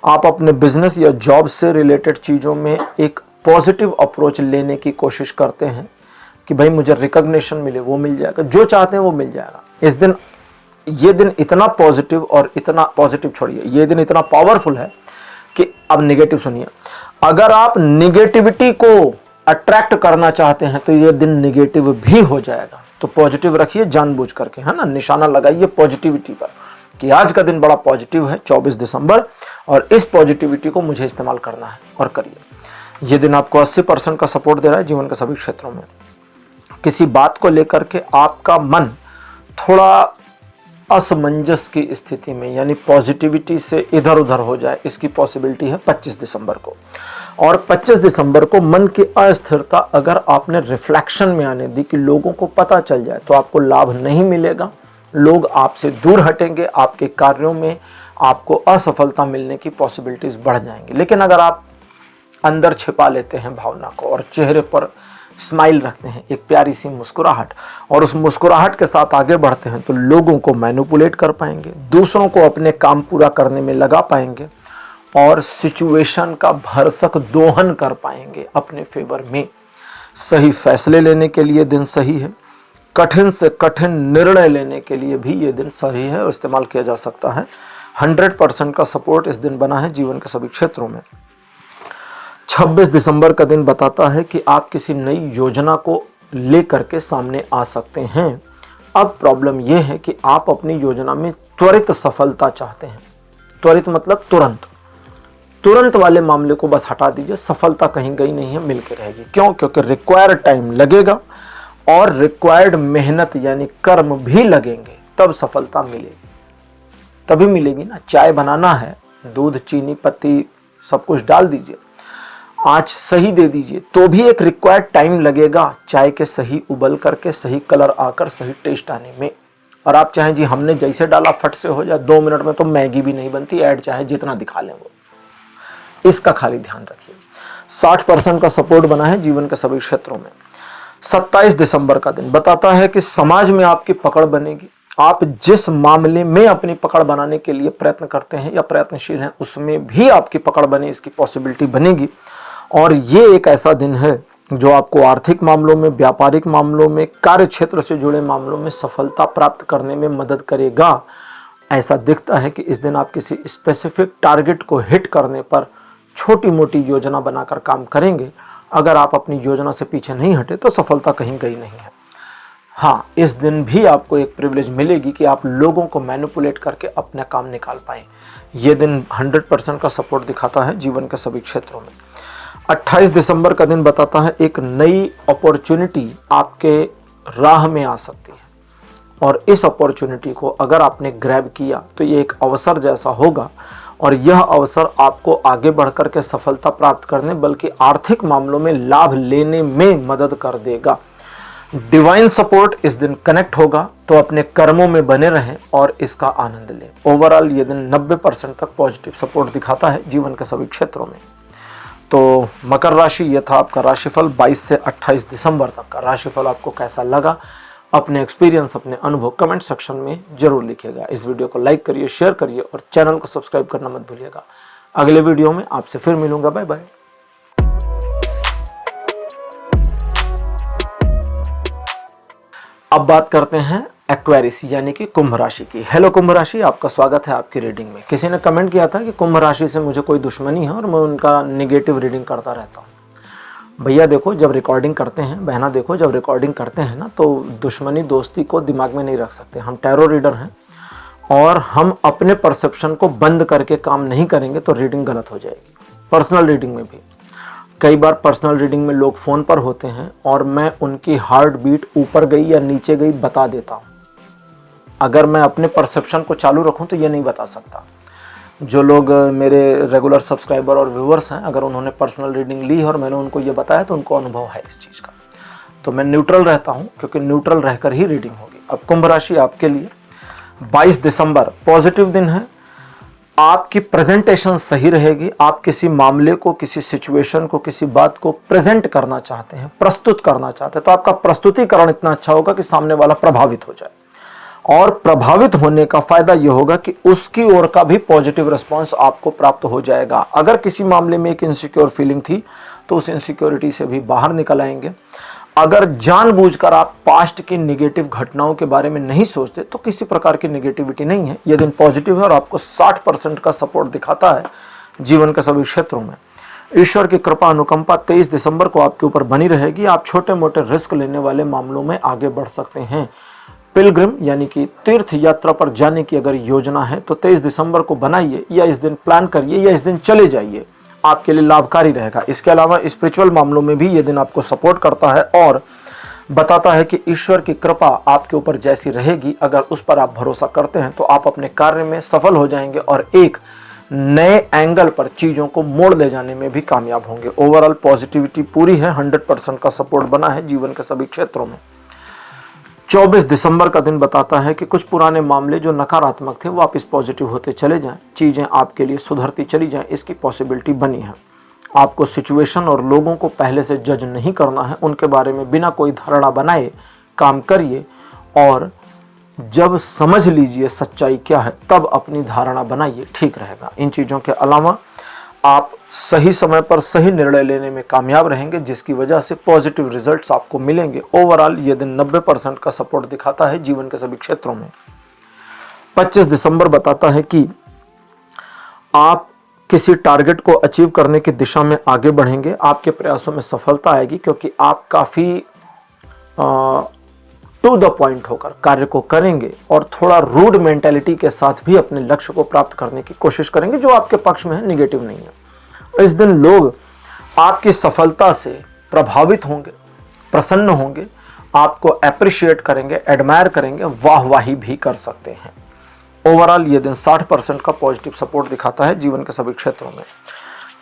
आप अपने बिजनेस या जॉब से रिलेटेड चीजों में एक पॉजिटिव अप्रोच लेने की कोशिश करते हैं कि भाई मुझे रिकॉग्निशन मिले, वो मिल जाएगा, जो चाहते हैं वो मिल जाएगा। इस दिन ये दिन इतना पॉजिटिव और इतना पॉजिटिव छोड़िए, ये दिन इतना पावरफुल है कि अब नेगेटिव सुनिए। अगर आप नेगेटिविटी को अट्रैक्ट करना चाहते हैं तो ये दिन नेगेटिव भी हो जाएगा। तो पॉजिटिव रखिए जानबूझ करके, है ना, निशाना लगाइए पॉजिटिविटी पर कि आज का दिन बड़ा पॉजिटिव है 24 दिसंबर, और इस पॉजिटिविटी को मुझे इस्तेमाल करना है, और करिए। ये दिन आपको 80% का सपोर्ट दे रहा है जीवन के सभी क्षेत्रों में। किसी बात को लेकर के आपका मन थोड़ा असमंजस की स्थिति में, यानी पॉजिटिविटी से इधर उधर हो जाए, इसकी पॉसिबिलिटी है 25 दिसंबर को। और 25 दिसंबर को मन की अस्थिरता अगर आपने रिफ्लेक्शन में आने दी कि लोगों को पता चल जाए तो आपको लाभ नहीं मिलेगा, लोग आपसे दूर हटेंगे, आपके कार्यों में आपको असफलता मिलने की पॉसिबिलिटीज बढ़ जाएंगी। लेकिन अगर आप अंदर छिपा लेते हैं भावना को और चेहरे पर स्माइल रखते हैं, एक प्यारी सी मुस्कुराहट, और उस मुस्कुराहट के साथ आगे बढ़ते हैं तो लोगों को मैनिपुलेट कर पाएंगे, दूसरों को अपने काम पूरा करने में लगा पाएंगे और सिचुएशन का भरसक दोहन कर पाएंगे अपने फेवर में। सही फैसले लेने के लिए दिन सही है, कठिन से कठिन निर्णय लेने के लिए भी ये दिन सही है और इस्तेमाल किया जा सकता है। 100% का सपोर्ट इस दिन बना है जीवन के सभी क्षेत्रों में। 26 दिसंबर का दिन बताता है कि आप किसी नई योजना को लेकर के सामने आ सकते हैं। अब प्रॉब्लम यह है कि आप अपनी योजना में त्वरित सफलता चाहते हैं। त्वरित मतलब तुरंत वाले मामले को बस हटा दीजिए, सफलता कहीं गई नहीं है, मिलके रहेगी। क्यों? क्योंकि रिक्वायर्ड टाइम लगेगा और रिक्वायर्ड मेहनत यानी कर्म भी लगेंगे, तब सफलता मिलेगी, तभी मिलेगी ना। चाय बनाना है, दूध, चीनी, पत्ती सब कुछ डाल दीजिए, आंच सही दे दीजिए, तो भी एक रिक्वायर्ड टाइम लगेगा चाय के सही उबल करके, सही कलर आकर, सही टेस्ट आने में। और आप चाहें जी हमने जैसे डाला फट से हो जाए, 2 मिनट में तो मैगी भी नहीं बनती, ऐड चाहे जितना दिखा लें वो। इसका खाली ध्यान रखिए। 60% का सपोर्ट बना है जीवन के सभी क्षेत्रों में। 27 दिसंबर का दिन बताता है कि समाज में आपकी पकड़ बनेगी, आप जिस मामले में अपनी पकड़ बनाने के लिए प्रयत्न करते हैं या प्रयत्नशील हैं उसमें भी आपकी पकड़ बने, इसकी पॉसिबिलिटी बनेगी। और ये एक ऐसा दिन है जो आपको आर्थिक मामलों में, व्यापारिक मामलों में, कार्य क्षेत्र से जुड़े मामलों में सफलता प्राप्त करने में मदद करेगा। ऐसा दिखता है कि इस दिन आप किसी स्पेसिफिक टारगेट को हिट करने पर छोटी मोटी योजना बनाकर काम करेंगे। अगर आप अपनी योजना से पीछे नहीं हटे तो सफलता कहीं गई नहीं है। हाँ, इस दिन भी आपको एक प्रिविलेज मिलेगी कि आप लोगों को मैनिपुलेट करके अपना काम निकाल पाएं। यह दिन 100% का सपोर्ट दिखाता है जीवन के सभी क्षेत्रों में। 28 दिसंबर का दिन बताता है एक नई अपॉर्चुनिटी आपके राह में आ सकती है, और इस अपॉर्चुनिटी को अगर आपने ग्रैब किया तो ये एक अवसर जैसा होगा, और यह अवसर आपको आगे बढ़कर के सफलता प्राप्त करने बल्कि आर्थिक मामलों में लाभ लेने में मदद कर देगा। डिवाइन सपोर्ट इस दिन कनेक्ट होगा, तो अपने कर्मों में बने रहें और इसका आनंद लें। ओवरऑल ये दिन 90% तक पॉजिटिव सपोर्ट दिखाता है जीवन के सभी क्षेत्रों में। तो मकर राशि, यह था आपका राशिफल 22 से 28 दिसंबर तक का। राशिफल आपको कैसा लगा, अपने एक्सपीरियंस, अपने अनुभव कमेंट सेक्शन में जरूर लिखिएगा। इस वीडियो को लाइक करिए, शेयर करिए और चैनल को सब्सक्राइब करना मत भूलिएगा। अगले वीडियो में आपसे फिर मिलूंगा। Bye bye. अब बात करते हैं एक्वेरियस यानी कि कुंभ राशि की। हेलो कुंभ राशि, आपका स्वागत है आपकी रीडिंग में। किसी ने कमेंट किया था कि कुंभ राशि से मुझे कोई दुश्मनी है और मैं उनका नेगेटिव रीडिंग करता रहता हूँ। भैया देखो, जब रिकॉर्डिंग करते हैं, बहना देखो, जब रिकॉर्डिंग करते हैं ना, तो दुश्मनी दोस्ती को दिमाग में नहीं रख सकते। हम टैरो रीडर हैं और हम अपने परसेप्शन को बंद करके काम नहीं करेंगे तो रीडिंग गलत हो जाएगी। पर्सनल रीडिंग में भी कई बार पर्सनल रीडिंग में लोग फ़ोन पर होते हैं और मैं उनकी हार्ट बीट ऊपर गई या नीचे गई बता देता हूँ। अगर मैं अपने परसेप्शन को चालू रखूँ तो ये नहीं बता सकता। जो लोग मेरे रेगुलर सब्सक्राइबर और व्यूवर्स हैं, अगर उन्होंने पर्सनल रीडिंग ली और मैंने उनको ये बताया तो उनको अनुभव है इस चीज़ का। तो मैं न्यूट्रल रहता हूँ, क्योंकि न्यूट्रल रहकर ही रीडिंग होगी। अब कुंभ राशि आपके लिए 22 दिसंबर पॉजिटिव दिन है। आपकी प्रेजेंटेशन सही रहेगी। आप किसी मामले को, किसी सिचुएशन को, किसी बात को प्रेजेंट करना चाहते हैं, प्रस्तुत करना चाहते हैं, तो आपका प्रस्तुतिकरण इतना अच्छा होगा कि सामने वाला प्रभावित हो जाए। और प्रभावित होने का फायदा यह होगा कि उसकी ओर का भी पॉजिटिव रिस्पांस आपको प्राप्त हो जाएगा। अगर किसी मामले में एक इनसिक्योर फीलिंग थी तो उस इनसिक्योरिटी से भी बाहर निकल आएंगे। अगर जानबूझकर आप पास्ट की नेगेटिव घटनाओं के बारे में नहीं सोचते तो किसी प्रकार की नेगेटिविटी नहीं है। यह दिन पॉजिटिव है और आपको 60% का सपोर्ट दिखाता है जीवन के सभी क्षेत्रों में। ईश्वर की कृपा अनुकंपा 23 दिसंबर को आपके ऊपर बनी रहेगी। आप छोटे मोटे रिस्क लेने वाले मामलों में आगे बढ़ सकते हैं। पिलग्रिम यानी कि तीर्थ यात्रा पर जाने की अगर योजना है तो 23 दिसंबर को बनाइए, या इस दिन प्लान करिए, या इस दिन चले जाइए, आपके लिए लाभकारी रहेगा। इसके अलावा स्पिरिचुअल मामलों में भी यह दिन आपको सपोर्ट करता है और बताता है कि ईश्वर की कृपा आपके ऊपर जैसी रहेगी, अगर उस पर आप भरोसा करते हैं तो आप अपने कार्य में सफल हो जाएंगे और एक नए एंगल पर चीजों को मोड़ ले जाने में भी कामयाब होंगे। ओवरऑल पॉजिटिविटी पूरी है, 100% का सपोर्ट बना है जीवन के सभी क्षेत्रों में। 24 दिसंबर का दिन बताता है कि कुछ पुराने मामले जो नकारात्मक थे वो वापस पॉजिटिव होते चले जाएं, चीज़ें आपके लिए सुधरती चली जाएं, इसकी पॉसिबिलिटी बनी है। आपको सिचुएशन और लोगों को पहले से जज नहीं करना है, उनके बारे में बिना कोई धारणा बनाए काम करिए और जब समझ लीजिए सच्चाई क्या है तब अपनी धारणा बनाइए, ठीक रहेगा। इन चीज़ों के अलावा आप सही समय पर सही निर्णय लेने में कामयाब रहेंगे, जिसकी वजह से पॉजिटिव रिजल्ट्स आपको मिलेंगे। ओवरऑल ये दिन 90% का सपोर्ट दिखाता है जीवन के सभी क्षेत्रों में। 25 दिसंबर बताता है कि आप किसी टारगेट को अचीव करने की दिशा में आगे बढ़ेंगे। आपके प्रयासों में सफलता आएगी क्योंकि आप काफ़ी टू द पॉइंट होकर कार्य को करेंगे और थोड़ा रूड मेंटेलिटी के साथ भी अपने लक्ष्य को प्राप्त करने की कोशिश करेंगे, जो आपके पक्ष में है, निगेटिव नहीं है। इस दिन लोग आपकी सफलता से प्रभावित होंगे, प्रसन्न होंगे, आपको अप्रिशिएट करेंगे, एडमायर करेंगे, वाहवाही भी कर सकते हैं। ओवरऑल ये दिन 60% का पॉजिटिव सपोर्ट दिखाता है जीवन के सभी क्षेत्रों में।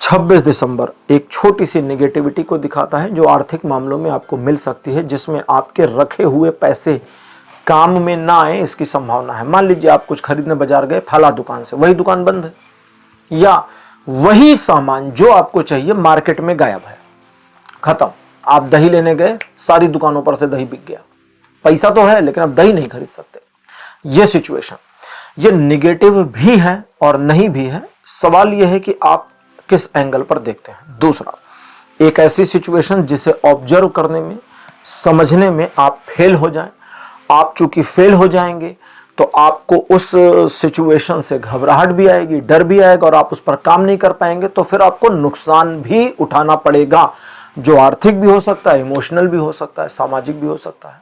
26 दिसंबर एक छोटी सी नेगेटिविटी को दिखाता है जो आर्थिक मामलों में आपको मिल सकती है, जिसमें आपके रखे हुए पैसे काम में ना आए इसकी संभावना है। मान लीजिए आप कुछ खरीदने बाजार गए फला दुकान से, वही दुकान बंद है, या वही सामान जो आपको चाहिए मार्केट में गायब है, खत्म। आप दही लेने गए, सारी दुकानों पर से दही बिक गया, पैसा तो है लेकिन आप दही नहीं खरीद सकते। ये सिचुएशन, ये निगेटिव भी है और नहीं भी है। सवाल यह है कि आप किस एंगल पर देखते हैं। दूसरा, एक ऐसी सिचुएशन जिसे ऑब्जर्व करने में, समझने में आप फेल हो जाएं। आप चूंकि फेल हो जाएंगे तो आपको उस सिचुएशन से घबराहट भी आएगी, डर भी आएगा और आप उस पर काम नहीं कर पाएंगे, तो फिर आपको नुकसान भी उठाना पड़ेगा, जो आर्थिक भी हो सकता है, इमोशनल भी हो सकता है, सामाजिक भी हो सकता है।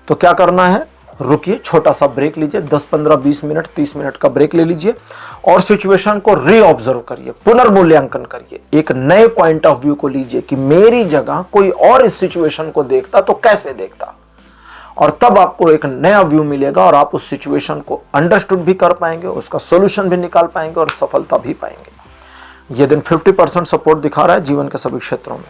तो क्या करना है, रुकिए, छोटा सा ब्रेक लीजिए, 10, 15, 20 मिनट, 30 मिनट का ब्रेक ले लीजिए और सिचुएशन को रीऑब्जर्व करिए, पुनर्मूल्यांकन करिए, एक नए पॉइंट ऑफ व्यू को लीजिए कि मेरी जगह कोई और इस सिचुएशन को देखता तो कैसे देखता, और तब आपको एक नया व्यू मिलेगा और आप उस सिचुएशन को अंडरस्टूड भी कर पाएंगे, उसका सॉल्यूशन भी निकाल पाएंगे और सफलता भी पाएंगे। यह दिन 50% सपोर्ट दिखा रहा है जीवन के सभी क्षेत्रों में।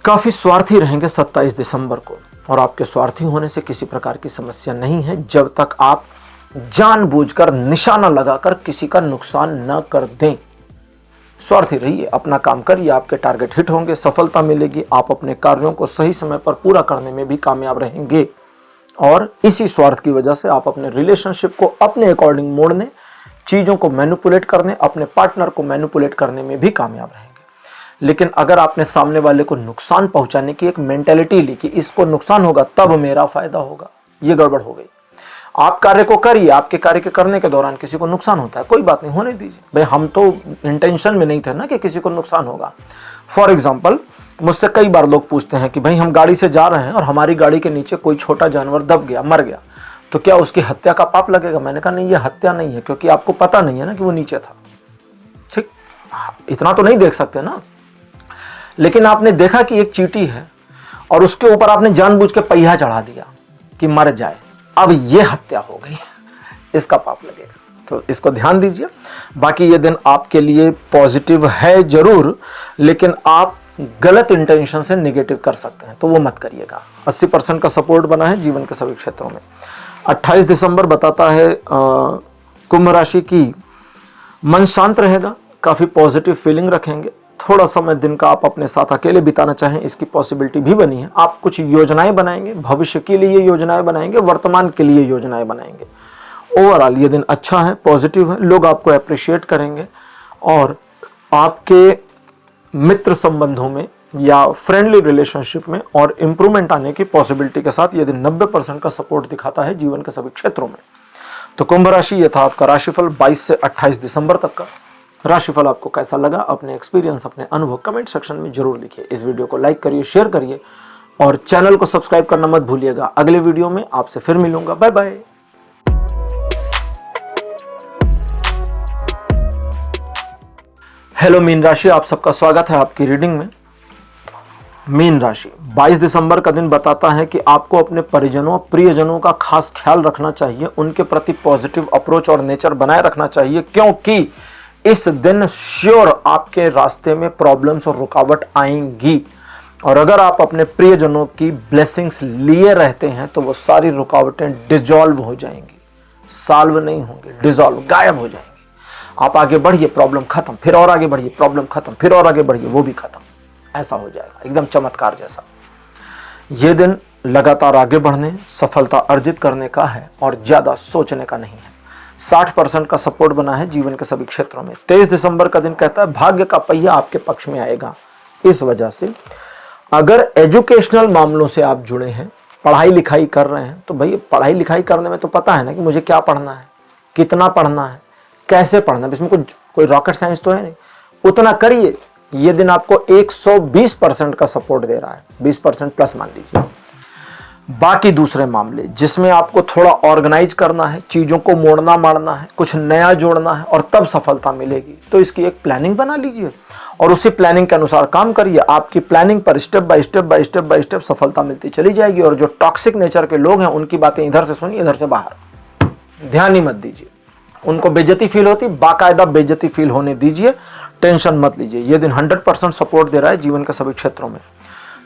काफी स्वार्थी रहेंगे 27 दिसंबर को, और आपके स्वार्थी होने से किसी प्रकार की समस्या नहीं है जब तक आप जानबूझकर निशाना लगाकर किसी का नुकसान न कर दें। स्वार्थी रहिए, अपना काम करिए, आपके टारगेट हिट होंगे, सफलता मिलेगी, आप अपने कार्यों को सही समय पर पूरा करने में भी कामयाब रहेंगे। और इसी स्वार्थ की वजह से आप अपने रिलेशनशिप को अपने अकॉर्डिंग मोड़ने, चीजों को मैनिपुलेट करने, अपने पार्टनर को मैनिपुलेट करने में भी कामयाब रहेंगे। लेकिन अगर आपने सामने वाले को नुकसान पहुंचाने की एक मेंटेलिटी ली कि इसको नुकसान होगा तब मेरा फायदा होगा, ये गड़बड़ हो गई। आप कार्य को करिए, आपके कार्य के करने के दौरान किसी को नुकसान होता है, कोई बात नहीं, होने दीजिए भाई, हम तो इंटेंशन में नहीं थे ना कि किसी को नुकसान होगा। फॉर एग्जाम्पल, मुझसे कई बार लोग पूछते हैं कि भाई हम गाड़ी से जा रहे हैं और हमारी गाड़ी के नीचे कोई छोटा जानवर दब गया, मर गया, तो क्या उसकी हत्या का पाप लगेगा? मैंने कहा नहीं, ये हत्या नहीं है, क्योंकि आपको पता नहीं है ना कि वो नीचे था। ठीक, इतना तो नहीं देख सकते ना। लेकिन आपने देखा कि एक चींटी है और उसके ऊपर आपने जानबूझ के पहिया चढ़ा दिया कि मर जाए, अब ये हत्या हो गई, इसका पाप लगेगा। तो इसको ध्यान दीजिए। बाकी ये दिन आपके लिए पॉजिटिव है जरूर, लेकिन आप गलत इंटेंशन से नेगेटिव कर सकते हैं, तो वो मत करिएगा। 80% का सपोर्ट बना है जीवन के सभी क्षेत्रों में। 28 दिसंबर बताता है कुंभ राशि की मन शांत रहेगा, काफी पॉजिटिव फीलिंग रखेंगे। थोड़ा समय दिन का आप अपने साथ अकेले बिताना चाहें, इसकी पॉसिबिलिटी भी बनी है। आप कुछ योजनाएं बनाएंगे, भविष्य के लिए योजनाएं बनाएंगे, वर्तमान के लिए योजनाएं बनाएंगे। ओवरऑल ये दिन अच्छा है, पॉजिटिव है, लोग आपको अप्रिशिएट करेंगे और आपके मित्र संबंधों में या फ्रेंडली रिलेशनशिप में और इंप्रूवमेंट आने की पॉसिबिलिटी के साथ ये दिन 90% का सपोर्ट दिखाता है जीवन के सभी क्षेत्रों में। तो कुंभ राशि, ये था आपका राशिफल 22 से 28 दिसंबर तक का। राशिफल आपको कैसा लगा, अपने एक्सपीरियंस, अपने अनुभव कमेंट सेक्शन में जरूर लिखिए। इस वीडियो को लाइक करिए, शेयर करिए और चैनल को सब्सक्राइब करना मत भूलिएगा। अगले वीडियो में आपसे फिर मिलूंगा। Bye bye. हेलो मीन राशि, आप सबका स्वागत है आपकी रीडिंग में। मीन राशि, 22 दिसंबर का दिन बताता है कि आपको अपने परिजनों, प्रियजनों का खास ख्याल रखना चाहिए, उनके प्रति पॉजिटिव अप्रोच और नेचर बनाए रखना चाहिए, क्योंकि इस दिन श्योर आपके रास्ते में प्रॉब्लम्स और रुकावट आएंगी। और अगर आप अपने प्रियजनों की ब्लेसिंग्स लिए रहते हैं तो वो सारी रुकावटें डिसॉल्व हो जाएंगी, सॉल्व नहीं होंगे, डिसॉल्व, गायब हो जाएंगी। आप आगे बढ़िए, प्रॉब्लम खत्म, फिर और आगे बढ़िए, प्रॉब्लम खत्म, फिर और आगे बढ़िए, वो भी खत्म। ऐसा हो जाएगा, एकदम चमत्कार जैसा। ये दिन लगातार आगे बढ़ने, सफलता अर्जित करने का है और ज्यादा सोचने का नहीं है। 60% का सपोर्ट बना है जीवन के सभी क्षेत्रों में। 23 दिसंबर का दिन कहता है भाग्य का पहिया आपके पक्ष में आएगा। इस वजह से अगर एजुकेशनल मामलों से आप जुड़े हैं, पढ़ाई लिखाई कर रहे हैं, तो भाई पढ़ाई लिखाई करने में तो पता है ना कि मुझे क्या पढ़ना है, कितना पढ़ना है, कैसे पढ़ना है, इसमें कोई रॉकेट साइंस तो है नहीं, उतना करिए। ये दिन आपको 120% का सपोर्ट दे रहा है, 20% प्लस मान लीजिए। बाकी दूसरे मामले जिसमें आपको थोड़ा ऑर्गेनाइज करना है, चीजों को मोड़ना मारना है, कुछ नया जोड़ना है और तब सफलता मिलेगी, तो इसकी एक प्लानिंग बना लीजिए और उसी प्लानिंग के अनुसार काम करिए। आपकी प्लानिंग पर स्टेप बाय स्टेप सफलता मिलती चली जाएगी। और जो टॉक्सिक नेचर के लोग हैं उनकी बातें इधर से सुनिए, इधर से बाहर, ध्यान ही मत दीजिए। उनको बेइज्जती फील होती, बाकायदा बेइज्जती फील होने दीजिए, टेंशन मत लीजिए। यह दिन 100% सपोर्ट दे रहा है जीवन के सभी क्षेत्रों में।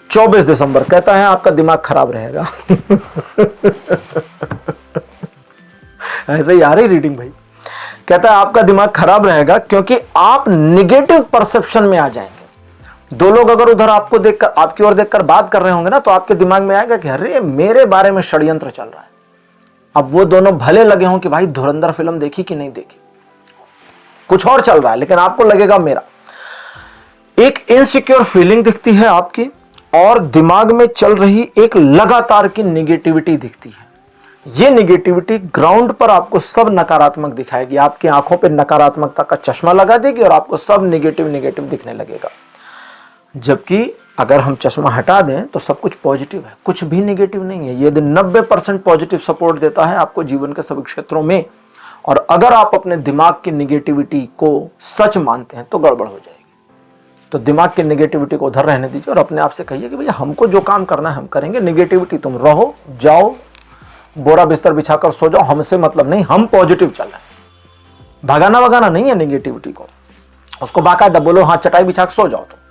24 दिसंबर कहता है आपका दिमाग खराब रहेगा। ऐसे ही आ रही रीडिंग भाई। कहता है आपका दिमाग खराब रहेगा क्योंकि आप निगेटिव परसेप्शन में आ जाएंगे। दो लोग अगर उधर आपको देखकर, आपकी ओर देखकर बात कर रहे होंगे ना, तो आपके दिमाग में आएगा कि अरे मेरे बारे में षड्यंत्र चल रहा है। अब वो दोनों भले लगे हों कि भाई धुरंधर फिल्म देखी कि नहीं देखी, कुछ और चल रहा है, लेकिन आपको लगेगा मेरा। एक इनसिक्योर फीलिंग दिखती है आपकी, और दिमाग में चल रही एक लगातार की निगेटिविटी दिखती है। ये निगेटिविटी ग्राउंड पर आपको सब नकारात्मक दिखाएगी, आपकी आंखों पे नकारात्मकता का चश्मा लगा देगी और आपको सब निगेटिव निगेटिव दिखने लगेगा। जबकि अगर हम चश्मा हटा दें तो सब कुछ पॉजिटिव है, कुछ भी निगेटिव नहीं है। ये दिन 90% पॉजिटिव सपोर्ट देता है आपको जीवन के सभी क्षेत्रों में। और अगर आप अपने दिमाग की निगेटिविटी को सच मानते हैं तो गड़बड़ हो जाएगी। तो दिमाग की निगेटिविटी को उधर रहने दीजिए और अपने आप से कहिए कि भैया हमको जो काम करना है हम करेंगे, निगेटिविटी तुम रहो, जाओ, बोरा बिस्तर बिछाकर सो जाओ, हमसे मतलब नहीं, हम पॉजिटिव चल रहे हैं। भगाना वगाना नहीं है निगेटिविटी को, उसको बाकायदा बोलो हाँ चटाई बिछा के सो जाओ। तो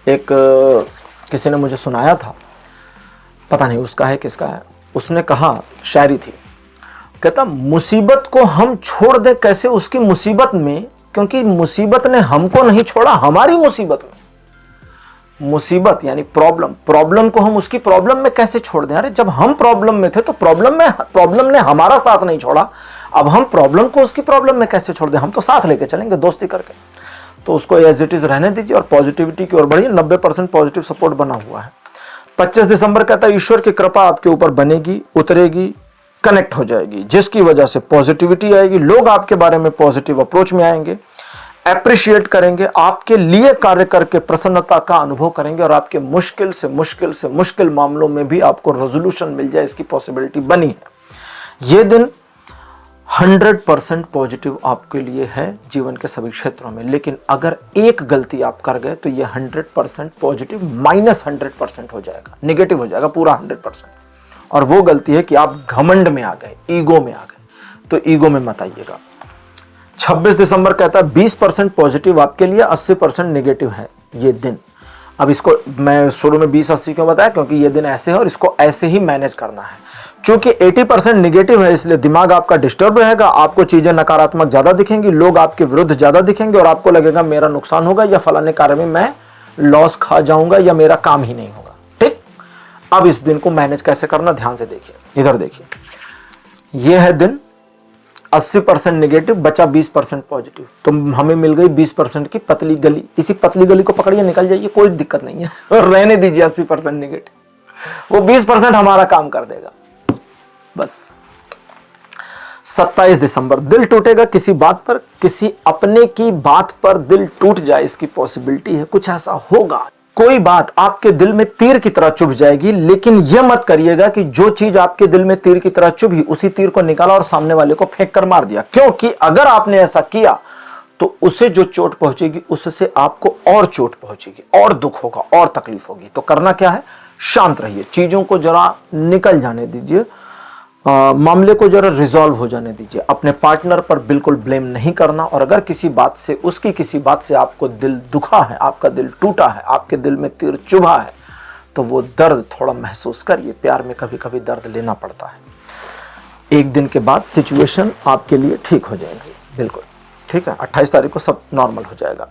एक किसी ने मुझे सुनाया था, पता नहीं उसका है किसका है, उसने कहा, शायरी थी, कहता मुसीबत को हम छोड़ दे कैसे उसकी मुसीबत में, क्योंकि मुसीबत ने हमको नहीं छोड़ा हमारी मुसीबत में। मुसीबत यानी प्रॉब्लम को हम उसकी प्रॉब्लम में कैसे छोड़ दें? अरे जब हम प्रॉब्लम में थे तो प्रॉब्लम ने हमारा साथ नहीं छोड़ा, अब हम प्रॉब्लम को उसकी प्रॉब्लम में कैसे छोड़ दें? हम तो साथ लेके चलेंगे दोस्ती करके। तो उसको एज इट इज रहने दीजिए और पॉजिटिविटी की ओर बढ़िए। 90% पॉजिटिव सपोर्ट बना हुआ है। 25 दिसंबर कहता है ईश्वर की कृपा आपके ऊपर बनेगी, उतरेगी, कनेक्ट हो जाएगी, जिसकी वजह से पॉजिटिविटी आएगी। लोग आपके बारे में पॉजिटिव अप्रोच में आएंगे, अप्रिशिएट करेंगे, आपके लिए कार्य करके प्रसन्नता का अनुभव करेंगे और आपके मुश्किल मामलों में भी आपको रेजोल्यूशन मिल जाए, इसकी पॉसिबिलिटी बनी है। ये दिन 100% पॉजिटिव आपके लिए है जीवन के सभी क्षेत्रों में। लेकिन अगर एक गलती आप कर गए तो ये 100% पॉजिटिव -100% हो जाएगा, निगेटिव हो जाएगा पूरा 100%। और वो गलती है कि आप घमंड में आ गए, ईगो में आ गए। तो ईगो में मत आइएगा। 26 दिसंबर कहता है 20% पॉजिटिव आपके लिए, 80% नेगेटिव है ये दिन। अब इसको मैं शुरू में 20-80 क्यों बताया, क्योंकि ये दिन ऐसे है और इसको ऐसे ही मैनेज करना है। चूंकि 80% नेगेटिव है इसलिए दिमाग आपका डिस्टर्ब रहेगा, आपको चीजें नकारात्मक ज्यादा दिखेंगी, लोग आपके विरुद्ध ज्यादा दिखेंगे और आपको लगेगा मेरा नुकसान होगा या फलाने कार्य में मैं लॉस खा जाऊंगा या मेरा काम ही नहीं होगा। ठीक, अब इस दिन को मैनेज कैसे करना ध्यान से देखिए, इधर देखिए। यह है दिन 80% नेगेटिव, बचा 20% पॉजिटिव। तो हमें मिल गई 20% की पतली गली। इसी पतली गली को पकड़िए, निकल जाइए, कोई दिक्कत नहीं है। और रहने दीजिए 80% नेगेटिव, वो 20% हमारा काम कर देगा बस। 27 दिसंबर दिल टूटेगा किसी बात पर, किसी अपने की बात पर दिल टूट जाए, इसकी पॉसिबिलिटी है। कुछ ऐसा होगा, कोई बात आपके दिल में तीर की तरह चुभ जाएगी, लेकिन यह मत करिएगा कि जो चीज आपके दिल में तीर की तरह चुभी उसी तीर को निकाला और सामने वाले को फेंक कर मार दिया। क्योंकि अगर आपने ऐसा किया तो उसे जो चोट पहुंचेगी उससे आपको और चोट पहुंचेगी, और दुख होगा, और तकलीफ होगी। तो करना क्या है, शांत रहिए, चीजों को जरा निकल जाने दीजिए, मामले को जरा रिजॉल्व हो जाने दीजिए। अपने पार्टनर पर बिल्कुल ब्लेम नहीं करना, और अगर किसी बात से, उसकी किसी बात से आपको दिल दुखा है, आपका दिल टूटा है, आपके दिल में तीर चुभा है, तो वो दर्द थोड़ा महसूस करिए। प्यार में कभी कभी दर्द लेना पड़ता है। एक दिन के बाद सिचुएशन आपके लिए ठीक हो जाएगी, बिल्कुल ठीक है। 28 तारीख को सब नॉर्मल हो जाएगा।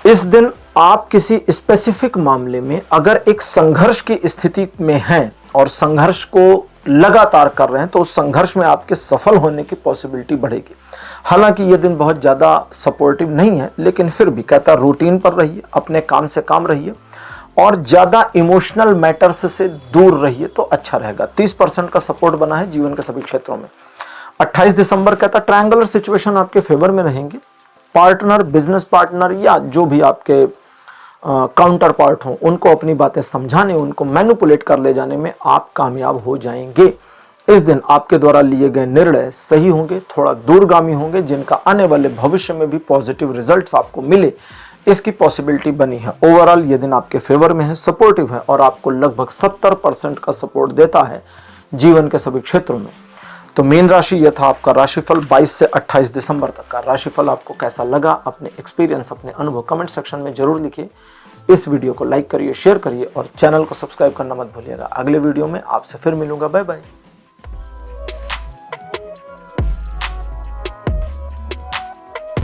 इस दिन आप किसी स्पेसिफिक मामले में अगर एक संघर्ष की स्थिति में हैं और संघर्ष को लगातार कर रहे हैं तो उस संघर्ष में आपके सफल होने की पॉसिबिलिटी बढ़ेगी। हालांकि यह दिन बहुत ज़्यादा सपोर्टिव नहीं है, लेकिन फिर भी कहता रूटीन पर रहिए, अपने काम से काम रहिए और ज़्यादा इमोशनल मैटर्स से दूर रहिए तो अच्छा रहेगा। 30% का सपोर्ट बना है जीवन के सभी क्षेत्रों में। 28 दिसंबर कहता ट्रायंगुलर सिचुएशन आपके फेवर में रहेंगे। पार्टनर, बिजनेस पार्टनर या जो भी आपके काउंटर पार्ट हों, उनको अपनी बातें समझाने, उनको मैनिपुलेट कर ले जाने में आप कामयाब हो जाएंगे। इस दिन आपके द्वारा लिए गए निर्णय सही होंगे, थोड़ा दूरगामी होंगे, जिनका आने वाले भविष्य में भी पॉजिटिव रिजल्ट्स आपको मिले, इसकी पॉसिबिलिटी बनी है। ओवरऑल ये दिन आपके फेवर में है, सपोर्टिव है और आपको लगभग 70% का सपोर्ट देता है जीवन के सभी क्षेत्रों में। तो मीन राशि, यह था आपका राशिफल 22 से 28 दिसंबर तक का राशिफल। आपको कैसा लगा, अपने एक्सपीरियंस, अपने अनुभव कमेंट सेक्शन में जरूर लिखिए। इस वीडियो को लाइक करिए, शेयर करिए और चैनल को सब्सक्राइब करना मत भूलिएगा। अगले वीडियो में आपसे फिर मिलूंगा। Bye bye.